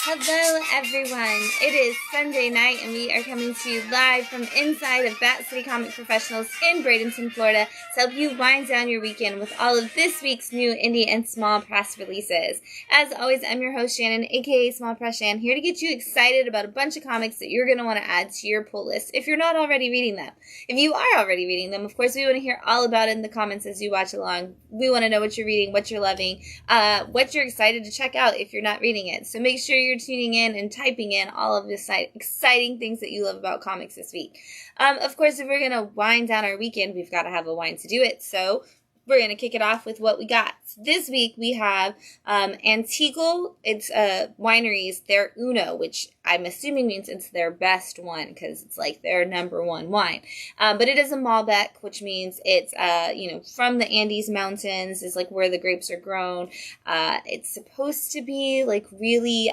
Hello everyone, it is Sunday night and we are coming to you live from inside of Bat City Comic Professionals in Bradenton, Florida to help you wind down your weekend with all of this week's new indie and small press releases. As always, I'm your host Shannon, aka Small Press Shann, here to get you excited about a bunch of comics that you're going to want to add to your pull list if you're not already reading them. If you are already reading them, of course, we want to hear all about it in the comments as you watch along. We want to know what you're reading, what you're loving, what you're excited to check out if you're not reading it. So make sure you're tuning in and typing in all of the exciting things that you love about comics this week. Of course, if we're going to wind down our weekend, we've got to have a wine to do it. So we're going to kick it off with what we got. This week we have Antical, it's wineries, their Uno, which I'm assuming means it's their best one because it's like their number one wine. But it is a Malbec, which means it's from the Andes Mountains, is like where the grapes are grown. It's supposed to be like really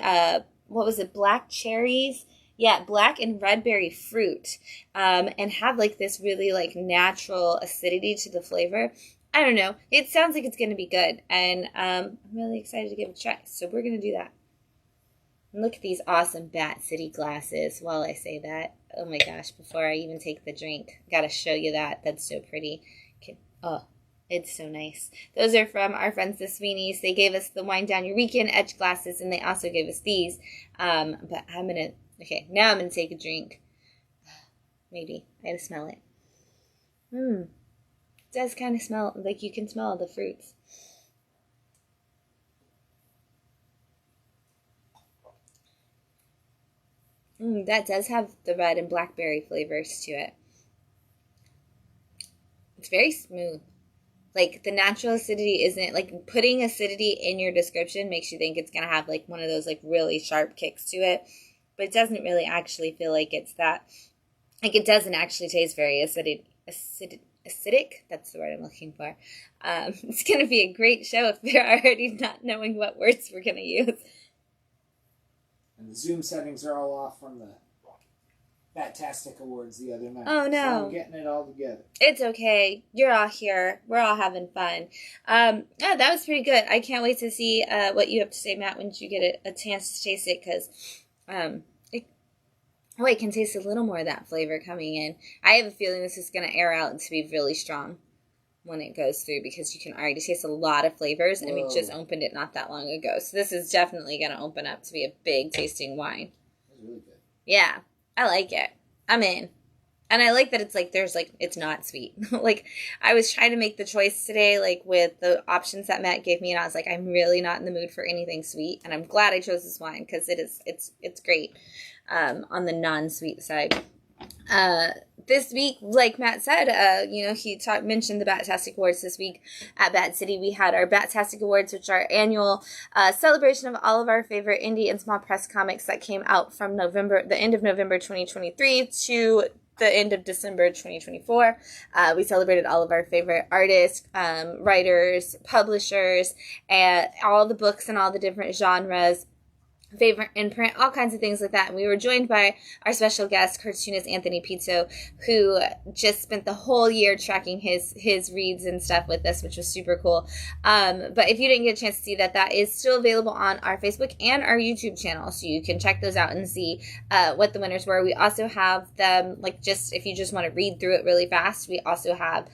black cherries? Yeah, black and red berry fruit, and have like this really like natural acidity to the flavor. I don't know. It sounds like it's going to be good, and I'm really excited to give it a try. So we're going to do that. And look at these awesome Bat City glasses while I say that. Oh my gosh, before I even take the drink, got to show you that. That's so pretty. Oh, it's so nice. Those are from our friends the Sweeneys. They gave us the Wind Down Your Weekend etch glasses, and they also gave us these. But now I'm going to take a drink. Maybe. I gotta smell it. It does kind of smell like you can smell the fruits. That does have the red and blackberry flavors to it. It's very smooth. Like, the natural acidity isn't, like, putting acidity in your description makes you think it's going to have, like, one of those, like, really sharp kicks to it. But it doesn't really actually feel like it's that. Like, it doesn't actually taste very acidic. That's the word I'm looking for. It's going to be a great show if they're already not knowing what words we're going to use. And the Zoom settings are all off from the Fantastic Awards the other night. Oh, no. So I'm getting it all together. It's okay. You're all here. We're all having fun. That was pretty good. I can't wait to see what you have to say, Matt, when you get a chance to taste it, because I can taste a little more of that flavor coming in. I have a feeling this is going to air out to be really strong when it goes through, because you can already taste a lot of flavors, and we just opened it not that long ago. So this is definitely going to open up to be a big tasting wine. That's really good. Yeah, I like it. I'm in. And I like that it's like, it's not sweet. Like, I was trying to make the choice today, like, with the options that Matt gave me, and I was like, I'm really not in the mood for anything sweet, and I'm glad I chose this wine, because it's great on the non-sweet side. This week, like Matt said, he mentioned the Batastic Awards this week at Bat City. We had our Batastic Awards, which are annual celebration of all of our favorite indie and small press comics that came out from the end of November 2023 to the end of December 2024. We celebrated all of our favorite artists, writers, publishers, and all the books and all the different genres, favorite in print, all kinds of things like that. And we were joined by our special guest, cartoonist Anthony Pizzo, who just spent the whole year tracking his reads and stuff with us, which was super cool. But if you didn't get a chance to see that, that is still available on our Facebook and our YouTube channel, so you can check those out and see what the winners were. We also have them, like, just if you just want to read through it really fast, we also have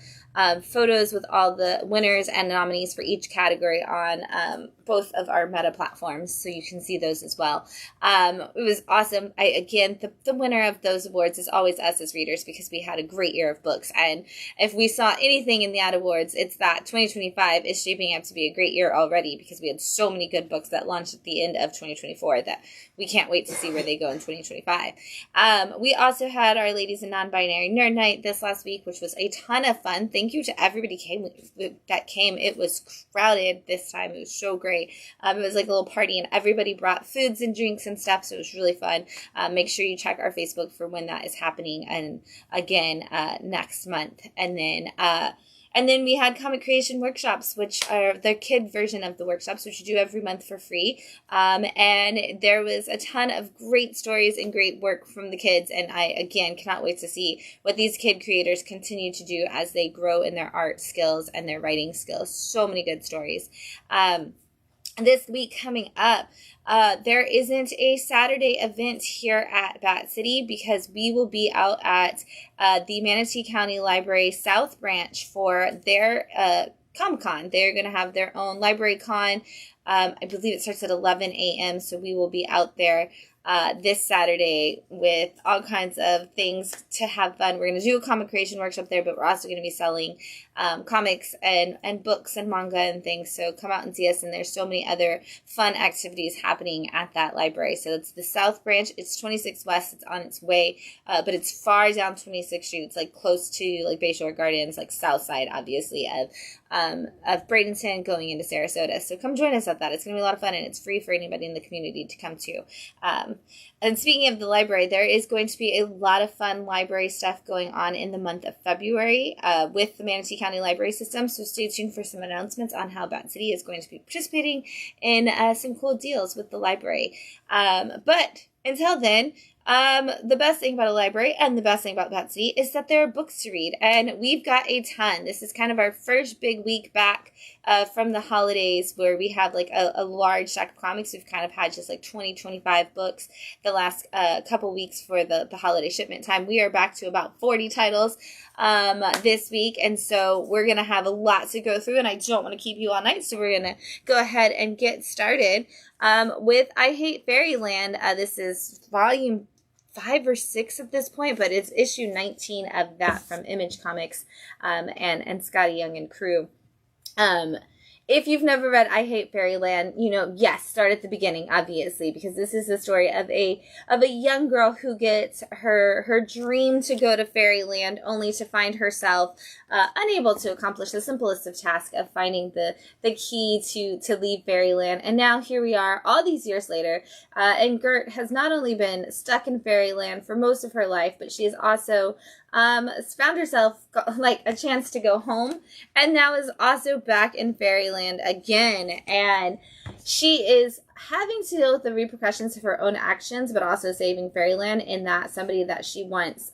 photos with all the winners and nominees for each category on both of our meta platforms, so you can see those as well. It was awesome. The winner of those awards is always us as readers, because we had a great year of books, and if we saw anything in the Ad Awards, it's that 2025 is shaping up to be a great year already, because we had so many good books that launched at the end of 2024 that we can't wait to see where they go in 2025. We also had our Ladies and Non-Binary Nerd Night this last week, which was a ton of fun. Thank you to everybody that came. It was crowded this time. It was so great. It was like a little party, and everybody brought foods and drinks and stuff, so it was really fun. Make sure you check our Facebook for when that is happening, and again, next month. And then we had comic creation workshops, which are the kid version of the workshops, which you do every month for free. And there was a ton of great stories and great work from the kids. And I, again, cannot wait to see what these kid creators continue to do as they grow in their art skills and their writing skills. So many good stories. this week coming up, there isn't a Saturday event here at Bat City because we will be out at the Manatee County Library South Branch for their Comic-Con. They're going to have their own library con. I believe it starts at 11 a.m., so we will be out there this Saturday with all kinds of things to have fun. We're going to do a comic creation workshop there, but we're also going to be selling comics and books and manga and things. So come out and see us. And there's so many other fun activities happening at that library. So it's the South Branch. It's 26 West. It's on its way, but it's far down 26th Street. It's like close to like Bayshore Gardens, like south side, obviously, of Bradenton going into Sarasota. So come join us at that. It's going to be a lot of fun, and it's free for anybody in the community to come to. And speaking of the library, there is going to be a lot of fun library stuff going on in the month of February with the Manatee County Library System. So stay tuned for some announcements on how Bat City is going to be participating in some cool deals with the library. But until then, the best thing about a library and the best thing about Bat City is that there are books to read, and we've got a ton. This is kind of our first big week back from the holidays where we have like a large stack of comics. We've kind of had just like 20-25 books the last couple weeks for the holiday shipment time. We are back to about 40 titles this week, and so we're going to have a lot to go through, and I don't want to keep you all night, so we're going to go ahead and get started with I Hate Fairyland. This is volume 5 or 6 at this point, but it's issue 19 of that from Image Comics and Scotty Young and crew. If you've never read I Hate Fairyland, yes, start at the beginning, obviously, because this is the story of a young girl who gets her dream to go to Fairyland only to find herself unable to accomplish the simplest of tasks of finding the key to leave Fairyland. And now here we are all these years later, and Gert has not only been stuck in Fairyland for most of her life, but she has also found herself like a chance to go home, and now is also back in Fairyland again, and she is having to deal with the repercussions of her own actions, but also saving Fairyland in that somebody that she once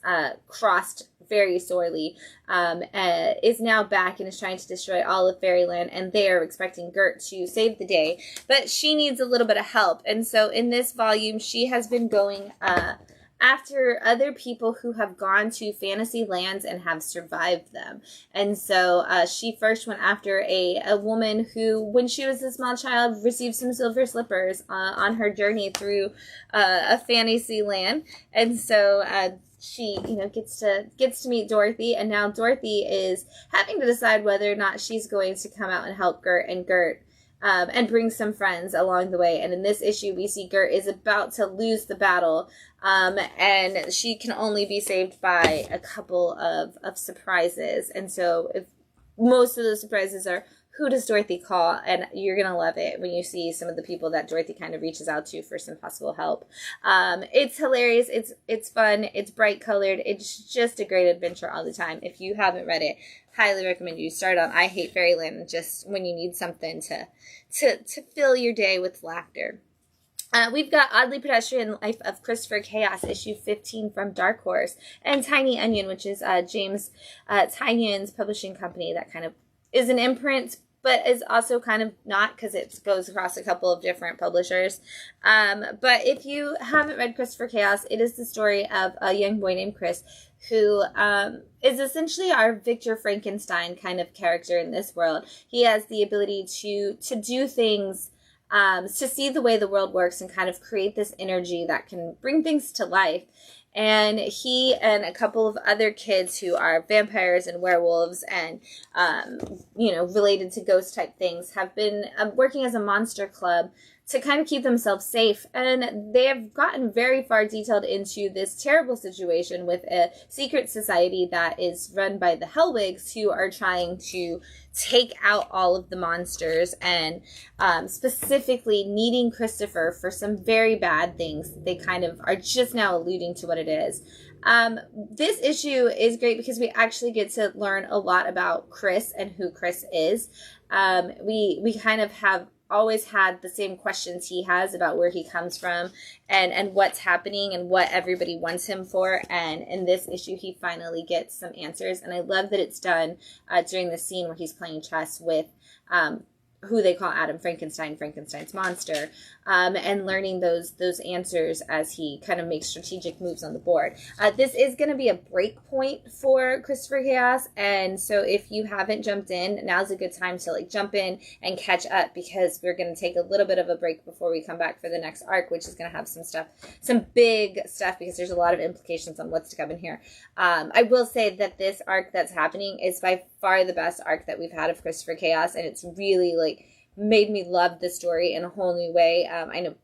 crossed very sorely is now back and is trying to destroy all of Fairyland, and they are expecting Gert to save the day, but she needs a little bit of help. And so in this volume, she has been going after other people who have gone to fantasy lands and have survived them. And so she first went after a woman who, when she was a small child, received some silver slippers on her journey through a fantasy land. And so she, gets to meet Dorothy, and now Dorothy is having to decide whether or not she's going to come out and help Gert and bring some friends along the way. And in this issue, we see Gert is about to lose the battle, and she can only be saved by a couple of surprises. And so if most of the surprises are, who does Dorothy call? And you're going to love it when you see some of the people that Dorothy kind of reaches out to for some possible help. It's hilarious. It's fun. It's bright colored. It's just a great adventure all the time. If you haven't read it, highly recommend you start on I Hate Fairyland just when you need something to fill your day with laughter. We've got Oddly Pedestrian Life of Christopher Chaos, issue 15 from Dark Horse, and Tiny Onion, which is James Tynion's publishing company that kind of is an imprint, but is also kind of not, because it goes across a couple of different publishers. But if you haven't read Christopher Chaos, it is the story of a young boy named Chris who is essentially our Victor Frankenstein kind of character in this world. He has the ability to do things, to see the way the world works and kind of create this energy that can bring things to life. And he and a couple of other kids who are vampires and werewolves and, related to ghost type things have been working as a monster club to kind of keep themselves safe. And they have gotten very far detailed into this terrible situation with a secret society that is run by the Hellwigs, who are trying to take out all of the monsters and specifically needing Christopher for some very bad things. They kind of are just now alluding to what it is. This issue is great because we actually get to learn a lot about Chris and who Chris is. We kind of have always had the same questions he has about where he comes from and what's happening and what everybody wants him for. And in this issue, he finally gets some answers. And I love that it's done during the scene where he's playing chess with who they call Adam Frankenstein, Frankenstein's monster, and learning those answers as he kind of makes strategic moves on the board. This is going to be a break point for Christopher Chaos, and so if you haven't jumped in, now's a good time to like jump in and catch up, because we're going to take a little bit of a break before we come back for the next arc, which is going to have some big stuff, because there's a lot of implications on what's to come in here. I will say that this arc that's happening is by far the best arc that we've had of Christopher Chaos, and it's really like made me love the story in a whole new way. I know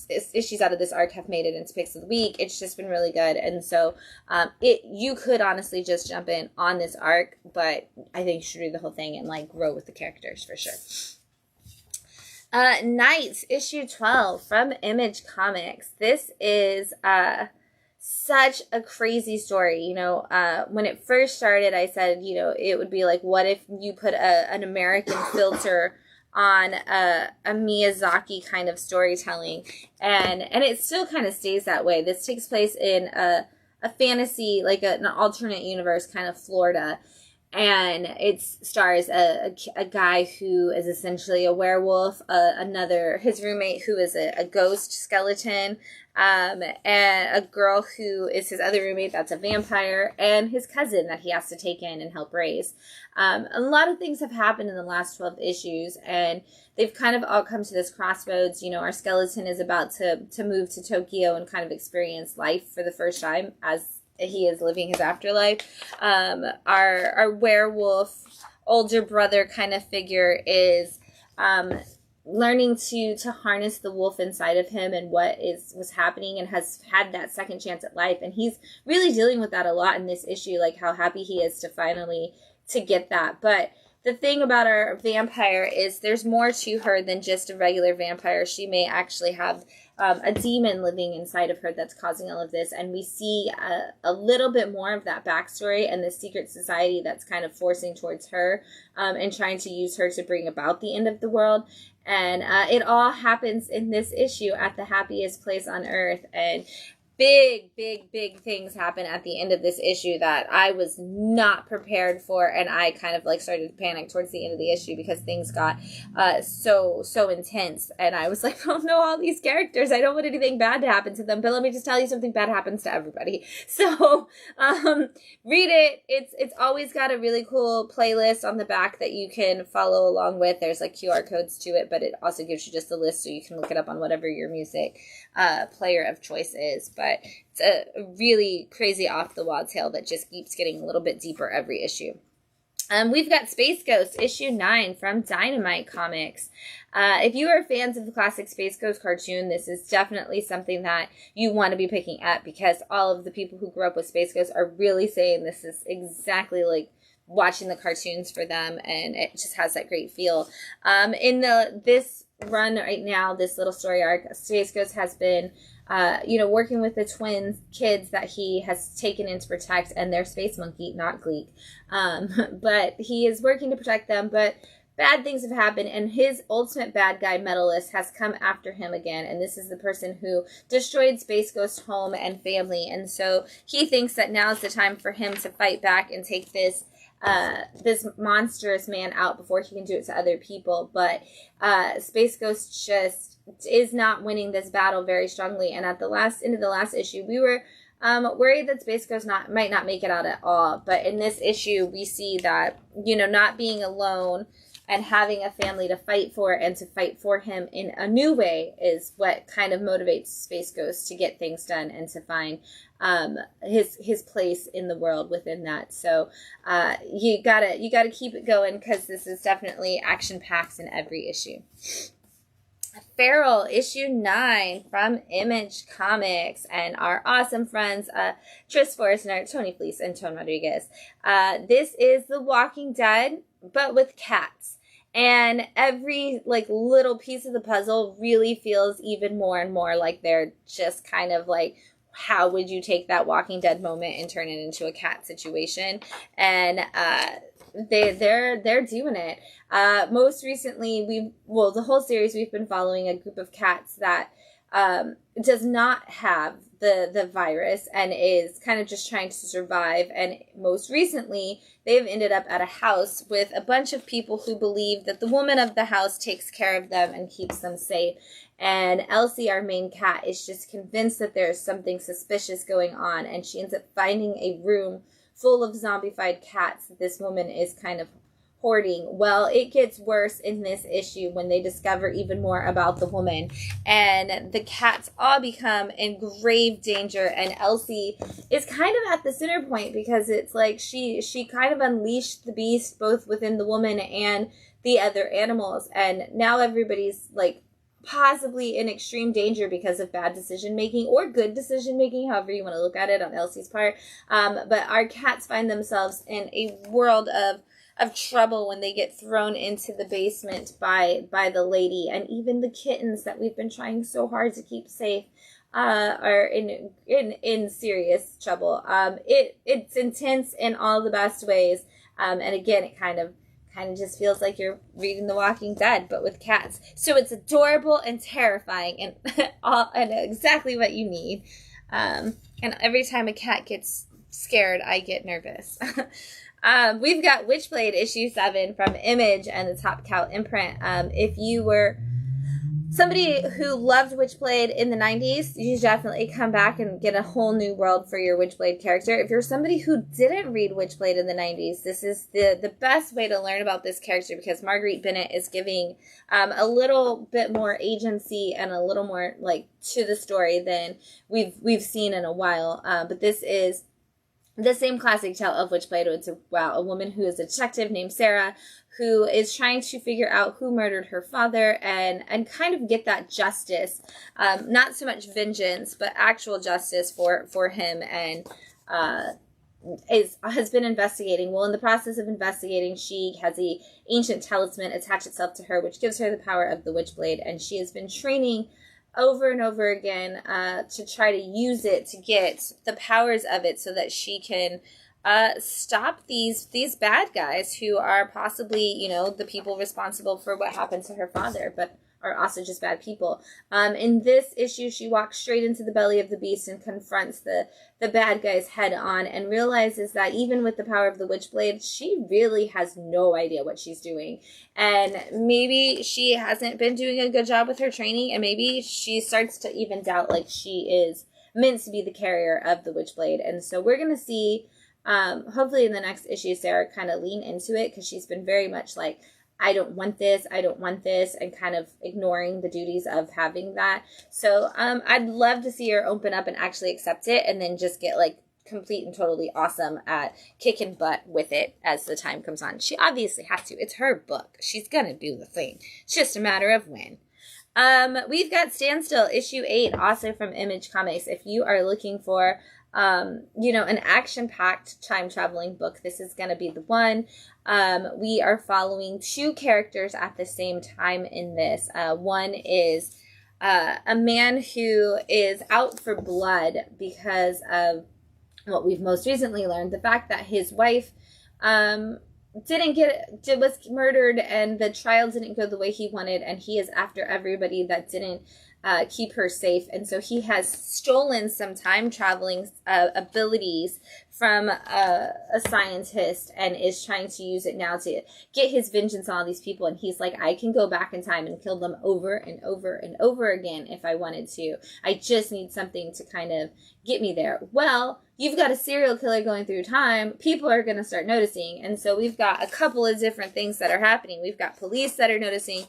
issues out of this arc have made it into picks of the week. It's just been really good, and so you could honestly just jump in on this arc, but I think you should read the whole thing and like grow with the characters for sure. Knights, issue 12 from Image Comics. This is such a crazy story. You know, when it first started, I said, you know, it would be like, what if you put an American filter on a Miyazaki kind of storytelling, and it still kind of stays that way. This takes place in a fantasy, like an alternate universe kind of Florida, and it stars a guy who is essentially a werewolf, his roommate who is a ghost skeleton, and a girl who is his other roommate that's a vampire, and his cousin that he has to take in and help raise. A lot of things have happened in the last 12 issues, and they've kind of all come to this crossroads. You know, our skeleton is about to move to Tokyo and kind of experience life for the first time as he is living his afterlife. Our werewolf older brother kind of figure is learning to harness the wolf inside of him and was happening, and has had that second chance at life, and he's really dealing with that a lot in this issue, like how happy he is to finally to get that. But the thing about our vampire is there's more to her than just a regular vampire. She may actually have a demon living inside of her that's causing all of this, and we see a little bit more of that backstory and the secret society that's kind of forcing towards her, and trying to use her to bring about the end of the world. And it all happens in this issue at the happiest place on earth, and big things happen at the end of this issue that I was not prepared for, and I kind of like started to panic towards the end of the issue because things got so intense, and I was like, oh no, all these characters, I don't want anything bad to happen to them, but let me just tell you, something bad happens to everybody. So read it. It's always got a really cool playlist on the back that you can follow along with. There's like QR codes to it, but it also gives you just a list so you can look it up on whatever your music player of choice is. But it's a really crazy off-the-wall tale that just keeps getting a little bit deeper every issue. We've got Space Ghost, issue 9 from Dynamite Comics. If you are fans of the classic Space Ghost cartoon, this is definitely something that you want to be picking up, because all of the people who grew up with Space Ghost are really saying this is exactly like watching the cartoons for them, and it just has that great feel. In this run right now, this little story arc, Space Ghost has been working with the twins kids that he has taken in to protect, and their space monkey, not Gleek. But he is working to protect them, but bad things have happened, and his ultimate bad guy, Medalist, has come after him again, and this is the person who destroyed Space Ghost's home and family, and so he thinks that now's the time for him to fight back and take this monstrous man out before he can do it to other people. But Space Ghost just is not winning this battle very strongly, and at the end of the last issue, we were worried that Space Ghost might not make it out at all. But in this issue, we see that, not being alone and having a family to fight for, and to fight for him in a new way, is what kind of motivates Space Ghost to get things done and to find his place in the world within that. So you gotta keep it going, because this is definitely action packed in every issue. Feral, issue 9 from Image Comics, and our awesome friends Tris Forrestner, Tony Fleece, and Tone Rodriguez. This is The Walking Dead, but with cats. And every little piece of the puzzle really feels even more and more like they're just kind of like, how would you take that Walking Dead moment and turn it into a cat situation? And they're doing it. Most recently, the whole series, we've been following a group of cats that does not have the virus and is kind of just trying to survive. And most recently, they've ended up at a house with a bunch of people who believe that the woman of the house takes care of them and keeps them safe. And Elsie, our main cat, is just convinced that there's something suspicious going on. And she ends up finding a room full of zombified cats that this woman is kind of hoarding. Well, it gets worse in this issue when they discover even more about the woman, and the cats all become in grave danger, and Elsie is kind of at the center point because it's like she kind of unleashed the beast both within the woman and the other animals, and now everybody's like possibly in extreme danger because of bad decision making or good decision making, however you want to look at it on Elsie's part. But our cats find themselves in a world of trouble when they get thrown into the basement by the lady, and even the kittens that we've been trying so hard to keep safe are in serious trouble. It's intense in all the best ways, and again, it kind of just feels like you're reading The Walking Dead, but with cats. So it's adorable and terrifying, and and exactly what you need. And every time a cat gets scared, I get nervous. We've got Witchblade issue 7 from Image and the Top Cow imprint. If you were somebody who loved Witchblade in the 90s, you should definitely come back and get a whole new world for your Witchblade character. If you're somebody who didn't read Witchblade in the 90s, this is the best way to learn about this character, because Marguerite Bennett is giving a little bit more agency and a little more like to the story than we've seen in a while. But this is the same classic tale of Witchblade. It's about a woman who is a detective named Sarah who is trying to figure out who murdered her father and kind of get that justice, not so much vengeance, but actual justice for him, and has been investigating. Well, in the process of investigating, she has a ancient talisman attach itself to her, which gives her the power of the Witchblade, and she has been training over and over again to try to use it to get the powers of it so that she can stop these bad guys who are possibly, the people responsible for what happened to her father, but are also just bad people. In this issue, she walks straight into the belly of the beast and confronts the bad guys head on, and realizes that even with the power of the Witchblade, she really has no idea what she's doing. And maybe she hasn't been doing a good job with her training, and maybe she starts to even doubt like she is meant to be the carrier of the Witchblade. And so we're going to see, hopefully in the next issue, Sarah kind of lean into it, because she's been very much like, I don't want this, and kind of ignoring the duties of having that. So I'd love to see her open up and actually accept it, and then just get like complete and totally awesome at kicking butt with it as the time comes on. She obviously has to. It's her book. She's gonna do the thing. It's just a matter of when. We've got Standstill issue 8, also from Image Comics. If you are looking for an action-packed time-traveling book, this is going to be the one. We are following 2 characters at the same time in this. One is a man who is out for blood because of what we've most recently learned, the fact that his wife was murdered, and the trial didn't go the way he wanted, and he is after everybody that didn't keep her safe. And so he has stolen some time traveling abilities from a scientist, and is trying to use it now to get his vengeance on all these people. And he's like, I can go back in time and kill them over and over and over again if I wanted to. I just need something to kind of get me there. Well, you've got a serial killer going through time. People are going to start noticing. And so we've got a couple of different things that are happening. We've got police that are noticing.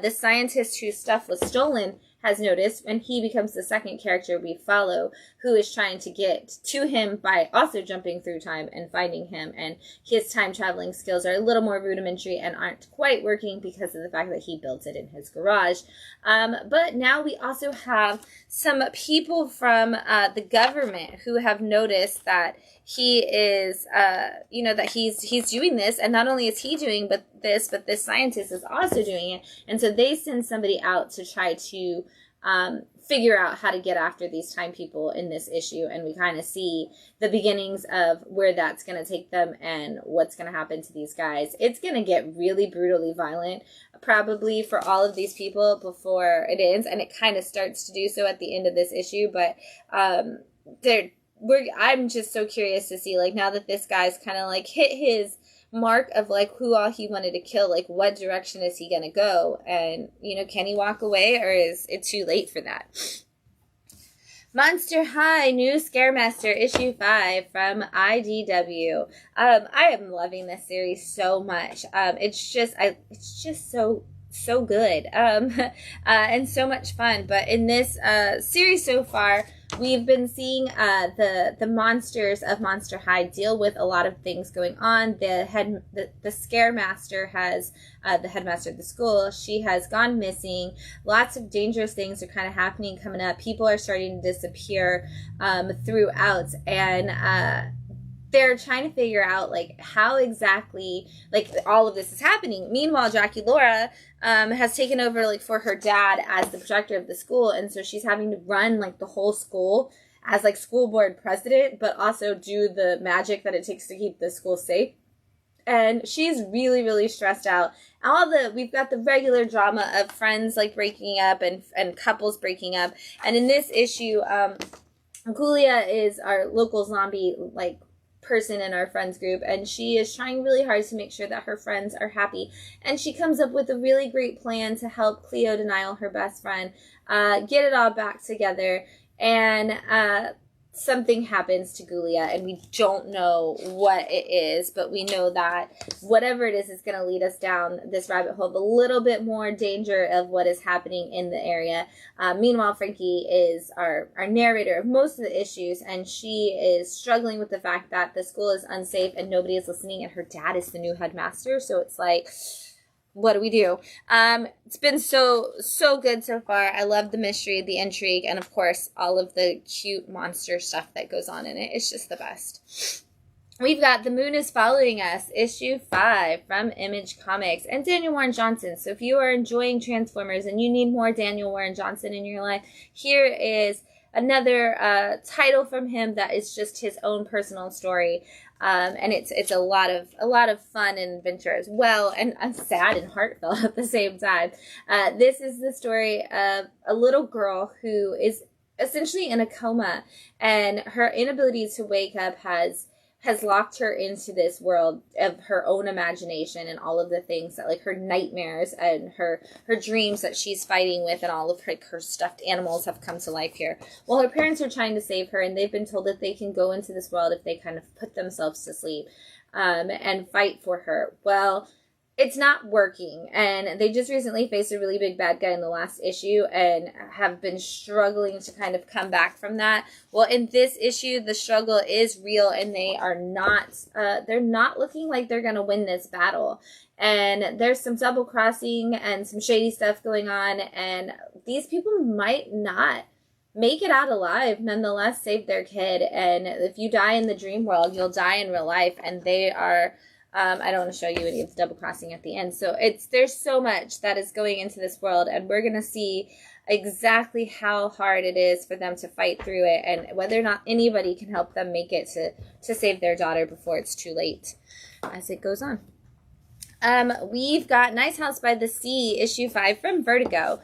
The scientist whose stuff was stolen has noticed, and he becomes the second character we follow, who is trying to get to him by also jumping through time and finding him. And his time traveling skills are a little more rudimentary and aren't quite working because of the fact that he built it in his garage. But now we also have some people from the government who have noticed that he is, that he's doing this, and not only is he doing but this scientist is also doing it, and so they send somebody out to try to figure out how to get after these time people in this issue, and we kind of see the beginnings of where that's going to take them and what's going to happen to these guys. It's going to get really brutally violent probably for all of these people before it ends, and it kind of starts to do so at the end of this issue, but I'm just so curious to see, like, now that this guy's kind of like hit his mark of like who all he wanted to kill, like what direction is he gonna go, and can he walk away, or is it too late for that? Monster High, new Scaremaster, issue 5 from IDW. I am loving this series so much. It's just so good, and so much fun. But in this series so far, we've been seeing the monsters of Monster High deal with a lot of things going on. The Scaremaster has the headmaster of the school. She has gone missing. Lots of dangerous things are kind of happening, coming up. People are starting to disappear throughout, and they're trying to figure out like how exactly like all of this is happening. Meanwhile, Jackie Laura has taken over like for her dad as the protector of the school, and so she's having to run like the whole school as like school board president, but also do the magic that it takes to keep the school safe. And she's really, really stressed out. We've got the regular drama of friends like breaking up and couples breaking up. And in this issue, Julia is our local zombie like person in our friends group, and she is trying really hard to make sure that her friends are happy, and she comes up with a really great plan to help Cleo Denial, her best friend, get it all back together, and something happens to Gulia, and we don't know what it is, but we know that whatever it is going to lead us down this rabbit hole of a little bit more danger of what is happening in the area. Meanwhile, Frankie is our narrator of most of the issues, and she is struggling with the fact that the school is unsafe and nobody is listening, and her dad is the new headmaster, so it's like, what do we do? It's been so good so far. I love the mystery, the intrigue, and of course, all of the cute monster stuff that goes on in it. It's just the best. We've got The Moon is Following Us, issue 5 from Image Comics, and Daniel Warren Johnson. So if you are enjoying Transformers and you need more Daniel Warren Johnson in your life, here is another title from him that is just his own personal story. And it's a lot of fun and adventure as well, and sad and heartfelt at the same time. This is the story of a little girl who is essentially in a coma, and her inability to wake up has locked her into this world of her own imagination and all of the things that, like, her nightmares and her dreams that she's fighting with, and all of her stuffed animals have come to life here. Well, her parents are trying to save her, and they've been told that they can go into this world if they kind of put themselves to sleep and fight for her. Well, it's not working, and they just recently faced a really big bad guy in the last issue and have been struggling to kind of come back from that. Well, in this issue, the struggle is real, and they are they're not looking like they're going to win this battle. And there's some double crossing and some shady stuff going on, and these people might not make it out alive, nonetheless save their kid. And if you die in the dream world, you'll die in real life, and they are... I don't want to show you any of the double crossing at the end. So there's so much that is going into this world, and we're going to see exactly how hard it is for them to fight through it, and whether or not anybody can help them make it to save their daughter before it's too late as it goes on. We've got Nice House by the Sea, issue 5 from Vertigo.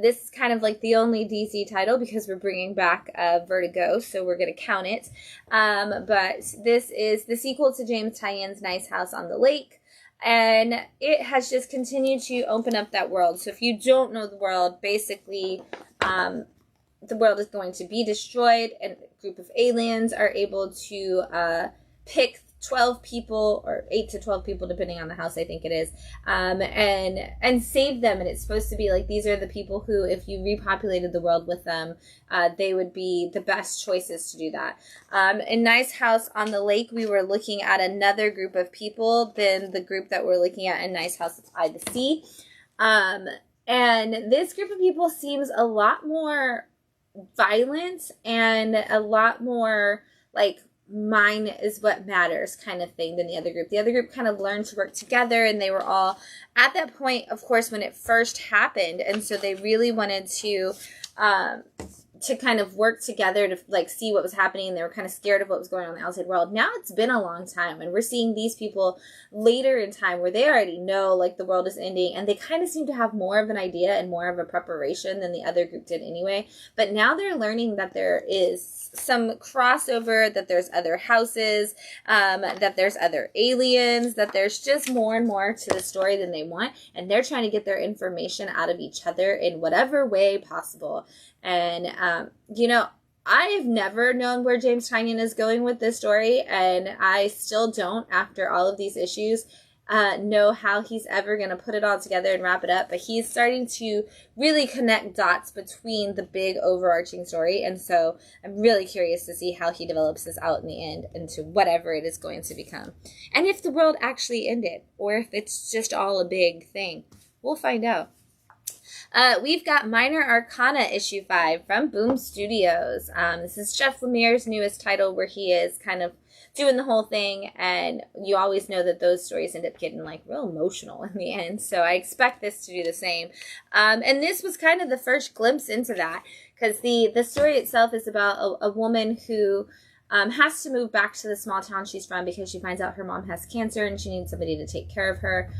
This is kind of like the only DC title because we're bringing back Vertigo, so we're going to count it. But this is the sequel to James Tynion's Nice House on the Lake, and it has just continued to open up that world. So if you don't know the world, basically the world is going to be destroyed, and a group of aliens are able to pick 12 people, or 8 to 12 people, depending on the house, I think it is, and save them. And it's supposed to be like, these are the people who, if you repopulated the world with them, they would be the best choices to do that. In Nice House on the Lake, we were looking at another group of people than the group that we're looking at in Nice House by the Sea. And this group of people seems a lot more violent and a lot more, like, mine is what matters kind of thing than the other group. The other group kind of learned to work together, and they were all at that point, of course, when it first happened. And so they really wanted to kind of work together to like see what was happening. They were kind of scared of what was going on in the outside world. Now it's been a long time, and we're seeing these people later in time where they already know like the world is ending, and they kind of seem to have more of an idea and more of a preparation than the other group did anyway. But now they're learning that there is some crossover, that there's other houses, that there's other aliens, that there's just more and more to the story than they want, and they're trying to get their information out of each other in whatever way possible. And, I've never known where James Tynion is going with this story, and I still don't, after all of these issues, know how he's ever going to put it all together and wrap it up. But he's starting to really connect dots between the big overarching story, and so I'm really curious to see how he develops this out in the end into whatever it is going to become. And if the world actually ended, or if it's just all a big thing. We'll find out. We've got Minor Arcana issue 5 from Boom Studios. This is Jeff Lemire's newest title, where he is kind of doing the whole thing, and you always know that those stories end up getting like real emotional in the end, so I expect this to do the same. And this was kind of the first glimpse into that, because the story itself is about a woman who has to move back to the small town she's from because she finds out her mom has cancer and she needs somebody to take care of her.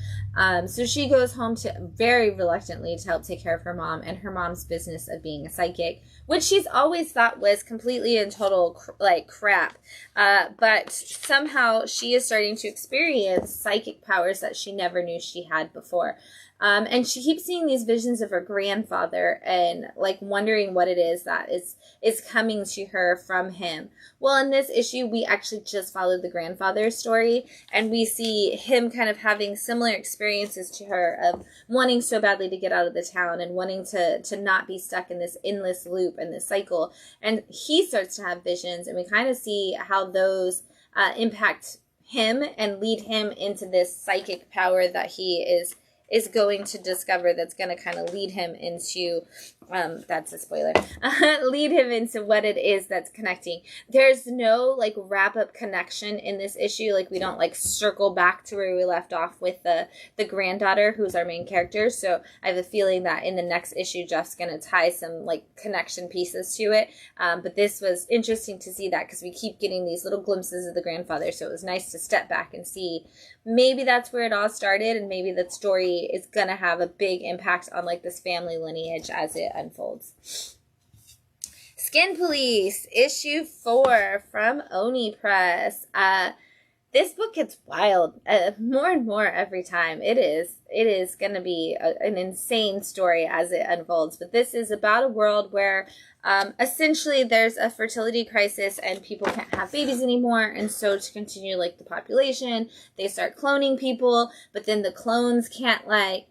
So she goes home very reluctantly to help take care of her mom and her mom's business of being a psychic, which she's always thought was completely and total crap. But somehow she is starting to experience psychic powers that she never knew she had before. And she keeps seeing these visions of her grandfather and like wondering what it is that is coming to her from him. Well, in this issue, we actually just followed the grandfather's story, and we see him kind of having similar experiences to her of wanting so badly to get out of the town and wanting to not be stuck in this endless loop and this cycle. And he starts to have visions, and we kind of see how those impact him and lead him into this psychic power that he is going to discover, that's going to kind of lead him into, that's a spoiler, lead him into what it is that's connecting. There's no like wrap up connection in this issue. Like we don't like circle back to where we left off with the granddaughter, who's our main character. So I have a feeling that in the next issue, Jeff's going to tie some like connection pieces to it. But this was interesting to see that, because we keep getting these little glimpses of the grandfather. So it was nice to step back and see maybe that's where it all started, and maybe that story is going to have a big impact on like this family lineage as it unfolds. Skin Police issue 4 from Oni Press. This book gets wild more and more every time. It is going to be an insane story as it unfolds. But this is about a world where essentially there's a fertility crisis and people can't have babies anymore. And so to continue like the population, they start cloning people. But then the clones can't like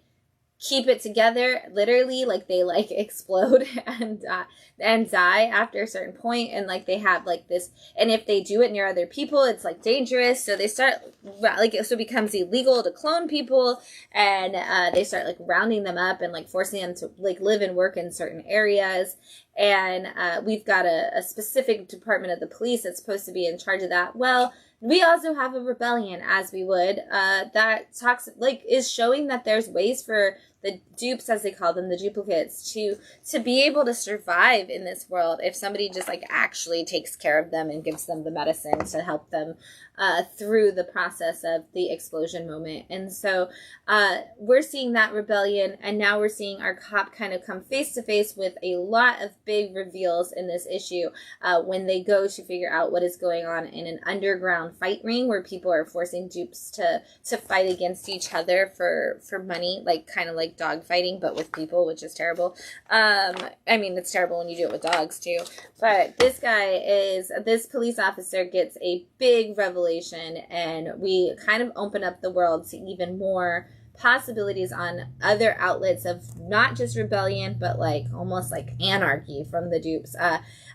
keep it together, literally, like they like explode and die after a certain point, and like they have like this, and if they do it near other people, it's like dangerous, so they start like, so it becomes illegal to clone people, and they start like rounding them up and like forcing them to like live and work in certain areas. And we've got a specific department of the police that's supposed to be in charge of that. Well, we also have a rebellion, as we would, that talks, like, is showing that there's ways for the dupes, as they call them, the duplicates, to be able to survive in this world if somebody just, like, actually takes care of them and gives them the medicine to help them through the process of the explosion moment. And so we're seeing that rebellion, and now we're seeing our cop kind of come face to face with a lot of big reveals in this issue when they go to figure out what is going on in an underground fight ring where people are forcing dupes to fight against each other for money, like kind of like dog fighting, but with people, which is terrible. I mean, it's terrible when you do it with dogs too. But this police officer gets a big revelation, and we kind of open up the world to even more possibilities on other outlets of not just rebellion, but like almost like anarchy from the dupes.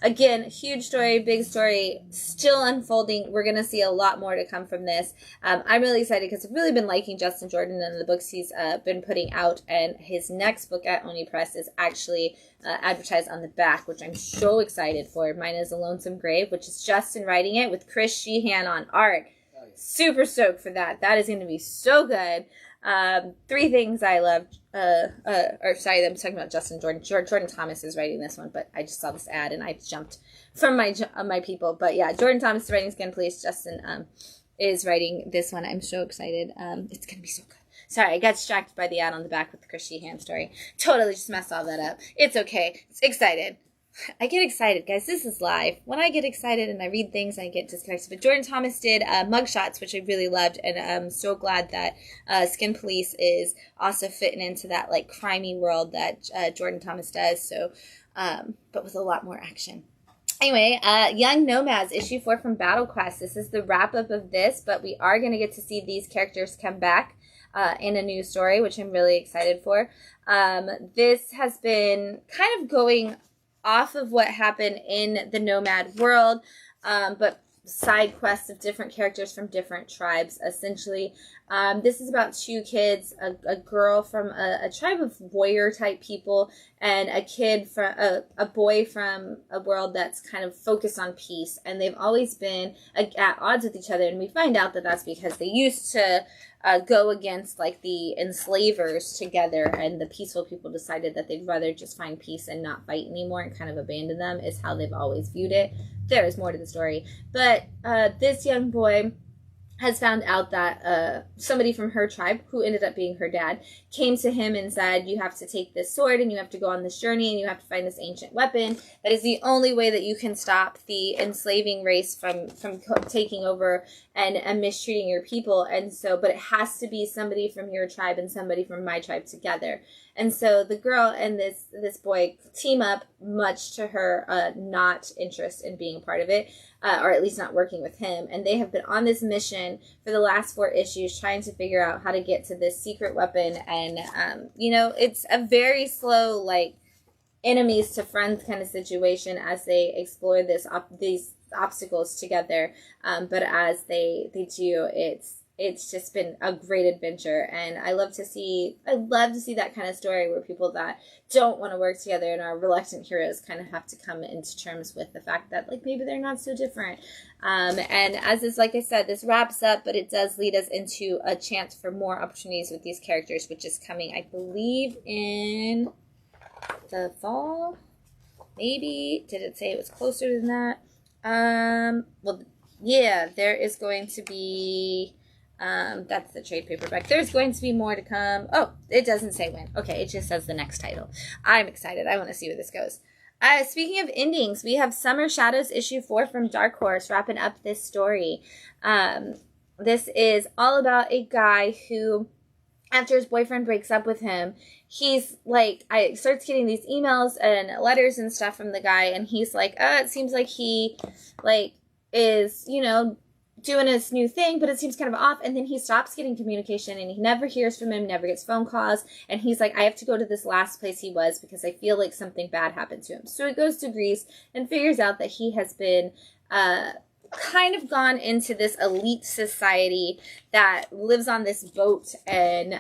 Again, huge story, big story, still unfolding. We're going to see a lot more to come from this. I'm really excited because I've really been liking Justin Jordan and the books he's been putting out, and his next book at Oni Press is actually advertised on the back, which I'm so excited for. Mine is A Lonesome Grave, which is Justin writing it with Press Shann on art. Oh, yeah. Super stoked for that. That is going to be so good. 3 things I loved, or sorry, I'm talking about Justin Jordan. Jordan Thomas is writing this one, but I just saw this ad and I jumped from my people. But yeah, Jordan Thomas is writing Skin Police. Justin is writing this one. I'm so excited. It's gonna be so good. Sorry, I got distracted by the ad on the back with the Press Shann story. Totally just messed all that up. It's okay. It's excited. I get excited, guys. This is live. When I get excited and I read things, I get disconnected. But Jordan Thomas did Mugshots, which I really loved, and I'm so glad that Skin Police is also fitting into that like crimey world that Jordan Thomas does. So, but with a lot more action. Anyway, Young Nomads, issue 4 from Battle Quest. This is the wrap up of this, but we are going to get to see these characters come back in a new story, which I'm really excited for. This has been kind of going off of what happened in the Nomad world, but side quests of different characters from different tribes, essentially. This is about 2 kids, a girl from a tribe of warrior-type people, and a kid from a boy from a world that's kind of focused on peace, and they've always been at odds with each other, and we find out that that's because they used to go against like the enslavers together, and the peaceful people decided that they'd rather just find peace and not fight anymore and kind of abandon them, is how they've always viewed it. There is more to the story, but this young boy has found out that somebody from her tribe, who ended up being her dad, came to him and said, you have to take this sword and you have to go on this journey and you have to find this ancient weapon. That is the only way that you can stop the enslaving race from taking over and mistreating your people. And so, but it has to be somebody from your tribe and somebody from my tribe together. And so the girl and this boy team up, much to her not interest in being a part of it, or at least not working with him. And they have been on this mission for the last 4 issues, trying to figure out how to get to this secret weapon. And, it's a very slow, like, enemies to friends kind of situation as they explore these obstacles together. But as they do, it's just been a great adventure, and I love to see that kind of story where people that don't want to work together and are reluctant heroes kind of have to come into terms with the fact that like maybe they're not so different. And as is, like I said, this wraps up, but it does lead us into a chance for more opportunities with these characters, which is coming, I believe, in the fall. Maybe did it say it was closer than that? Well, yeah, there is going to be. That's the trade paperback. There's going to be more to come. Oh, it doesn't say when. Okay, it just says the next title. I'm excited. I want to see where this goes. Speaking of endings, we have Summer Shadows issue 4 from Dark Horse wrapping up this story. This is all about a guy who, after his boyfriend breaks up with him, he's like, I starts getting these emails and letters and stuff from the guy, and he's like, it seems like he like is, doing his new thing, but it seems kind of off. And then he stops getting communication and he never hears from him, never gets phone calls. And he's like, I have to go to this last place he was because I feel like something bad happened to him. So he goes to Greece and figures out that he has been kind of gone into this elite society that lives on this boat and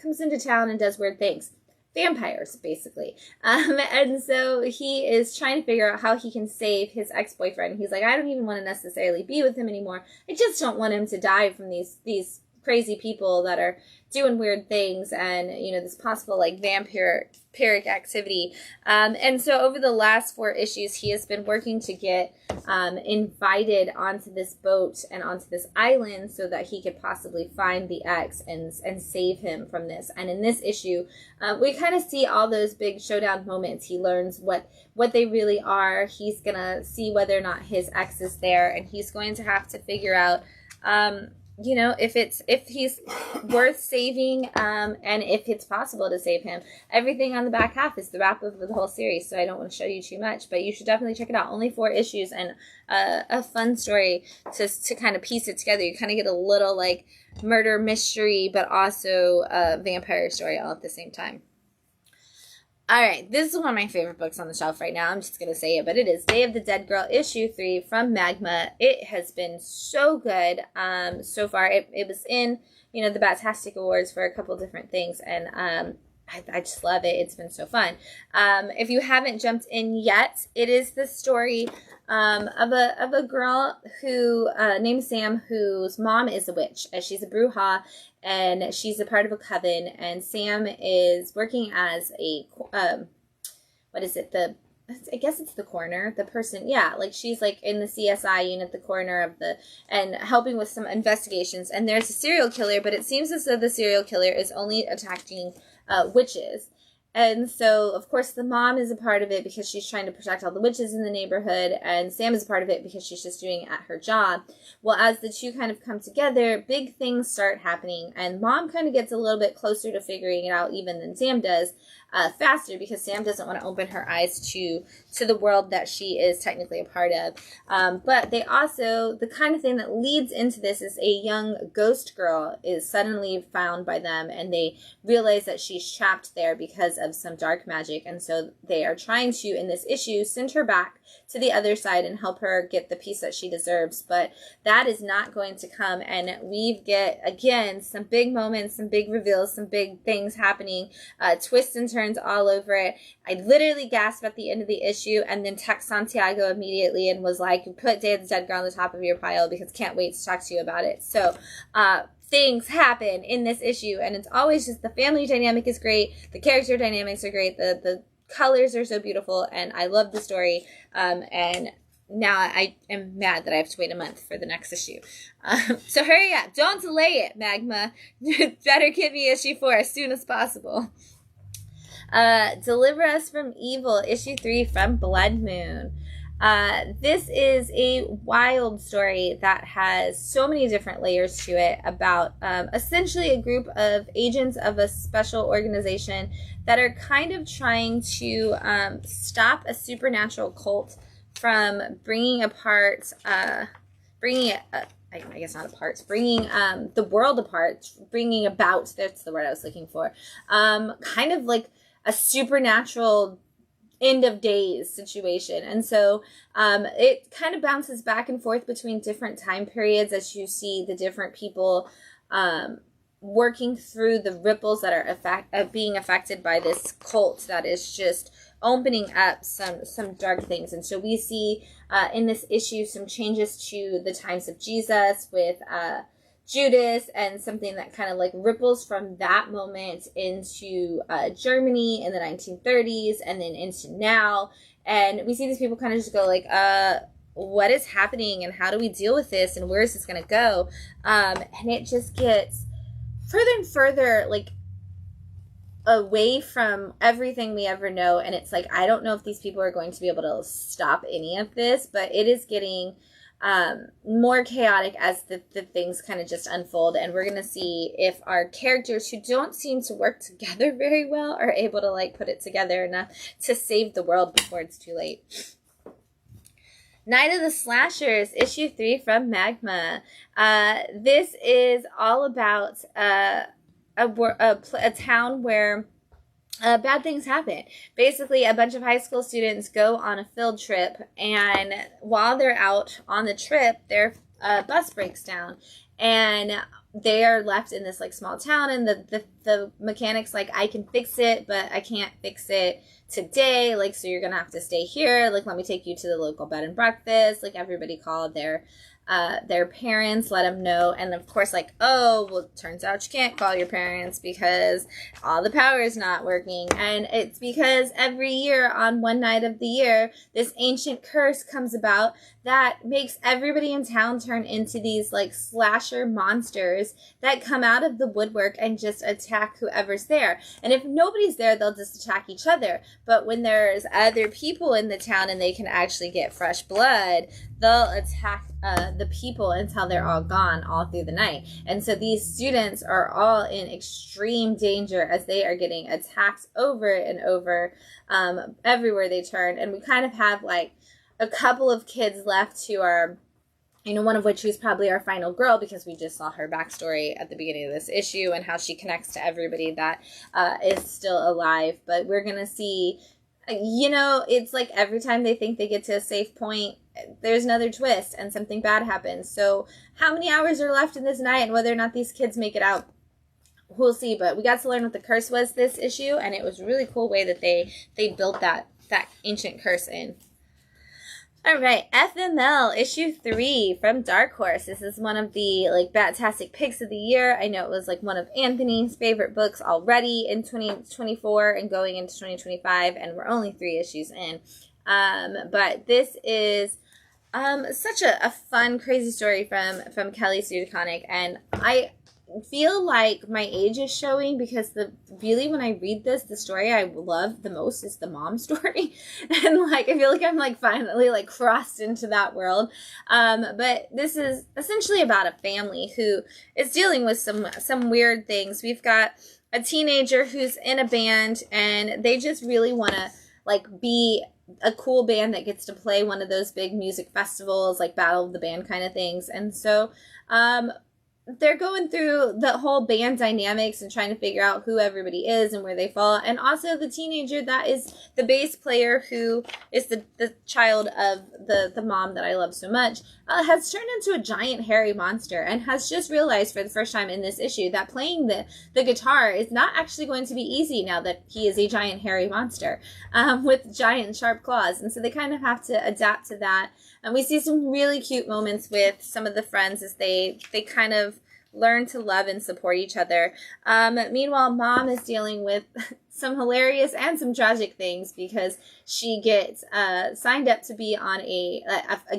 comes into town and does weird things. Vampires, basically. And so he is trying to figure out how he can save his ex-boyfriend. He's like, I don't even want to necessarily be with him anymore. I just don't want him to die from these crazy people that are doing weird things and, this possible, like, vampiric activity. And so over the last 4 issues, he has been working to get invited onto this boat and onto this island so that he could possibly find the ex and save him from this. And in this issue, we kind of see all those big showdown moments. He learns what they really are. He's going to see whether or not his ex is there, and he's going to have to figure out you know, if he's worth saving, and if it's possible to save him. Everything on the back half is the wrap of the whole series, so I don't want to show you too much, but you should definitely check it out. Only 4 issues and a fun story to kind of piece it together. You kind of get a little like murder mystery, but also a vampire story all at the same time. All right, this is one of my favorite books on the shelf right now. I'm just going to say it, but it is Day of the Dead Girl, issue 3 from Magma. It has been so good so far. It was in, you know, the Batastic Awards for a couple different things, and I just love it. It's been so fun. If you haven't jumped in yet, it is the story of a girl who named Sam, whose mom is a witch. She's a bruja, and she's a part of a coven. And Sam is working as a what is it? I guess it's the coroner, the person, yeah, like she's like in the CSI unit, the coroner of and helping with some investigations. And there's a serial killer, but it seems as though the serial killer is only attacking witches. And so, of course, the mom is a part of it because she's trying to protect all the witches in the neighborhood, and Sam is a part of it because she's just doing it at her job. Well, as the two kind of come together, big things start happening, and mom kind of gets a little bit closer to figuring it out even than Sam does, faster, because Sam doesn't want to open her eyes to the world that she is technically a part of. But they also, the kind of thing that leads into this is a young ghost girl is suddenly found by them, and they realize that she's trapped there because of some dark magic. And so they are trying to, in this issue, send her back to the other side and help her get the peace that she deserves. But that is not going to come, and we get, again, some big moments, some big reveals, some big things happening, twists and turns all over it. I literally gasped at the end of the issue and then text Santiago immediately and was like, put Day of the Dead Girl on the top of your pile because can't wait to talk to you about it. So things happen in this issue, and it's always just the family dynamic is great, the character dynamics are great, the colors are so beautiful, and I love the story. And now I am mad that I have to wait a month for the next issue. So hurry up. Don't delay it, Magma. Better give me issue 4 as soon as possible. Deliver Us from Evil, issue 3 from Blood Moon. This is a wild story that has so many different layers to it about essentially a group of agents of a special organization that are kind of trying to stop a supernatural cult from bringing the world apart, bringing about, that's the word I was looking for, kind of like a supernatural end of days situation. And so it kind of bounces back and forth between different time periods as you see the different people working through the ripples that are being affected by this cult that is just opening up some dark things. And so we see in this issue some changes to the times of Jesus with Judas, and something that kind of like ripples from that moment into Germany in the 1930s and then into now. And we see these people kind of just go like, what is happening and how do we deal with this and where is this going to go? And it just gets further and further like away from everything we ever know. And it's like, I don't know if these people are going to be able to stop any of this, but it is getting more chaotic as the things kind of just unfold. And we're going to see if our characters who don't seem to work together very well are able to like put it together enough to save the world before it's too late. Night of the Slashers, issue 3 from Magma. This is all about a town where bad things happen. Basically, a bunch of high school students go on a field trip, and while they're out on the trip, their bus breaks down, and they are left in this like small town, and the mechanic's like, I can fix it, but I can't fix it today, like, so you're gonna have to stay here, like, let me take you to the local bed and breakfast. Like, everybody called their parents, let them know, and of course, like, oh, well, it turns out you can't call your parents because all the power is not working. And it's because every year on one night of the year, this ancient curse comes about that makes everybody in town turn into these like slasher monsters that come out of the woodwork and just attack whoever's there. And if nobody's there, they'll just attack each other. But when there's other people in the town and they can actually get fresh blood, they'll attack the people until they're all gone all through the night. And so these students are all in extreme danger as they are getting attacked over and over everywhere they turn. And we kind of have like a couple of kids left who are, you know, one of which was probably our final girl, because we just saw her backstory at the beginning of this issue and how she connects to everybody that is still alive. But we're going to see, you know, it's like every time they think they get to a safe point, there's another twist and something bad happens. So how many hours are left in this night and whether or not these kids make it out, we'll see. But we got to learn what the curse was this issue, and it was a really cool way that they built that ancient curse in. All right, FML issue 3 from Dark Horse. This is one of the like Bat-tastic picks of the year. I know it was like one of Anthony's favorite books already in 2024 and going into 2025, and we're only 3 issues in. But this is such a fun, crazy story from Kelly Sue DeConnick, and I feel like my age is showing because when I read this, the story I love the most is the mom story. And like, I feel like I'm like finally like crossed into that world. But this is essentially about a family who is dealing with some weird things. We've got a teenager who's in a band and they just really want to like be a cool band that gets to play one of those big music festivals, like Battle of the Band kind of things. And so, they're going through the whole band dynamics and trying to figure out who everybody is and where they fall. And also the teenager that is the bass player, who is the child of the mom that I love so much, has turned into a giant hairy monster and has just realized for the first time in this issue that playing the guitar is not actually going to be easy now that he is a giant hairy monster with giant sharp claws. And so they kind of have to adapt to that. And we see some really cute moments with some of the friends as they kind of learn to love and support each other. Meanwhile, Mom is dealing with some hilarious and some tragic things because she gets signed up to be on a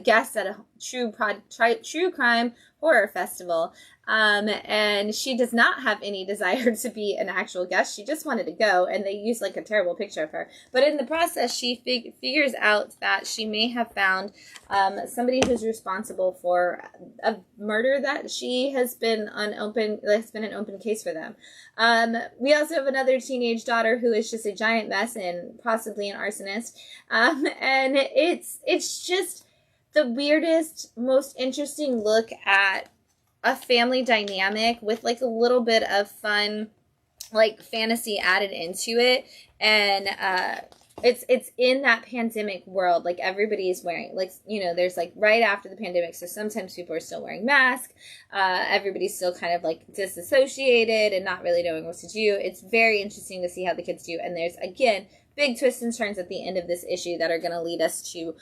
guest at a true crime horror festival. And she does not have any desire to be an actual guest. She just wanted to go, and they use like a terrible picture of her. But in the process, she figures out that she may have found somebody who's responsible for a murder that has been an open case for them. We also have another teenage daughter who is just a giant mess and possibly an arsonist. And it's just the weirdest, most interesting look at a family dynamic with like a little bit of fun, like fantasy added into it. And it's in that pandemic world. Like everybody's wearing, like, you know, there's like right after the pandemic, so sometimes people are still wearing masks. Everybody's still kind of like disassociated and not really knowing what to do. It's very interesting to see how the kids do. And there's, again, big twists and turns at the end of this issue that are going to lead us to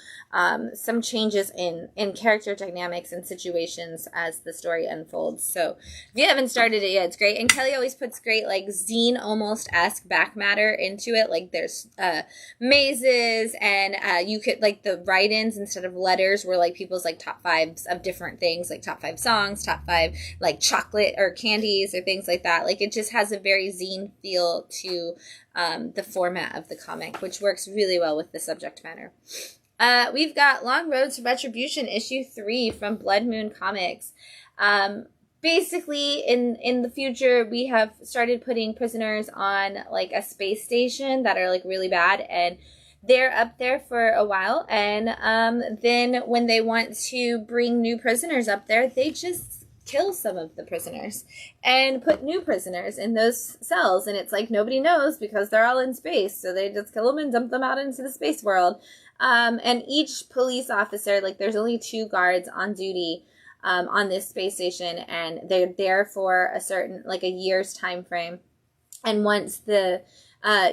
some changes in character dynamics and situations as the story unfolds. So if you haven't started it yet, it's great. And Kelly always puts great like zine almost-esque back matter into it. Like there's mazes, and you could like the write-ins instead of letters were like people's like top 5s of different things, like top 5 songs, top 5 like chocolate or candies or things like that. Like it just has a very zine feel to the format of the comic, which works really well with the subject matter. We've got Long Road to Retribution issue 3 from Blood Moon Comics. Basically, in the future, we have started putting prisoners on like a space station that are like really bad, and they're up there for a while, and then when they want to bring new prisoners up there, they just kill some of the prisoners and put new prisoners in those cells. And it's like nobody knows because they're all in space. So they just kill them and dump them out into the space world. And each police officer, like there's only 2 guards on duty on this space station. And they're there for a certain, like a year's time frame. And once the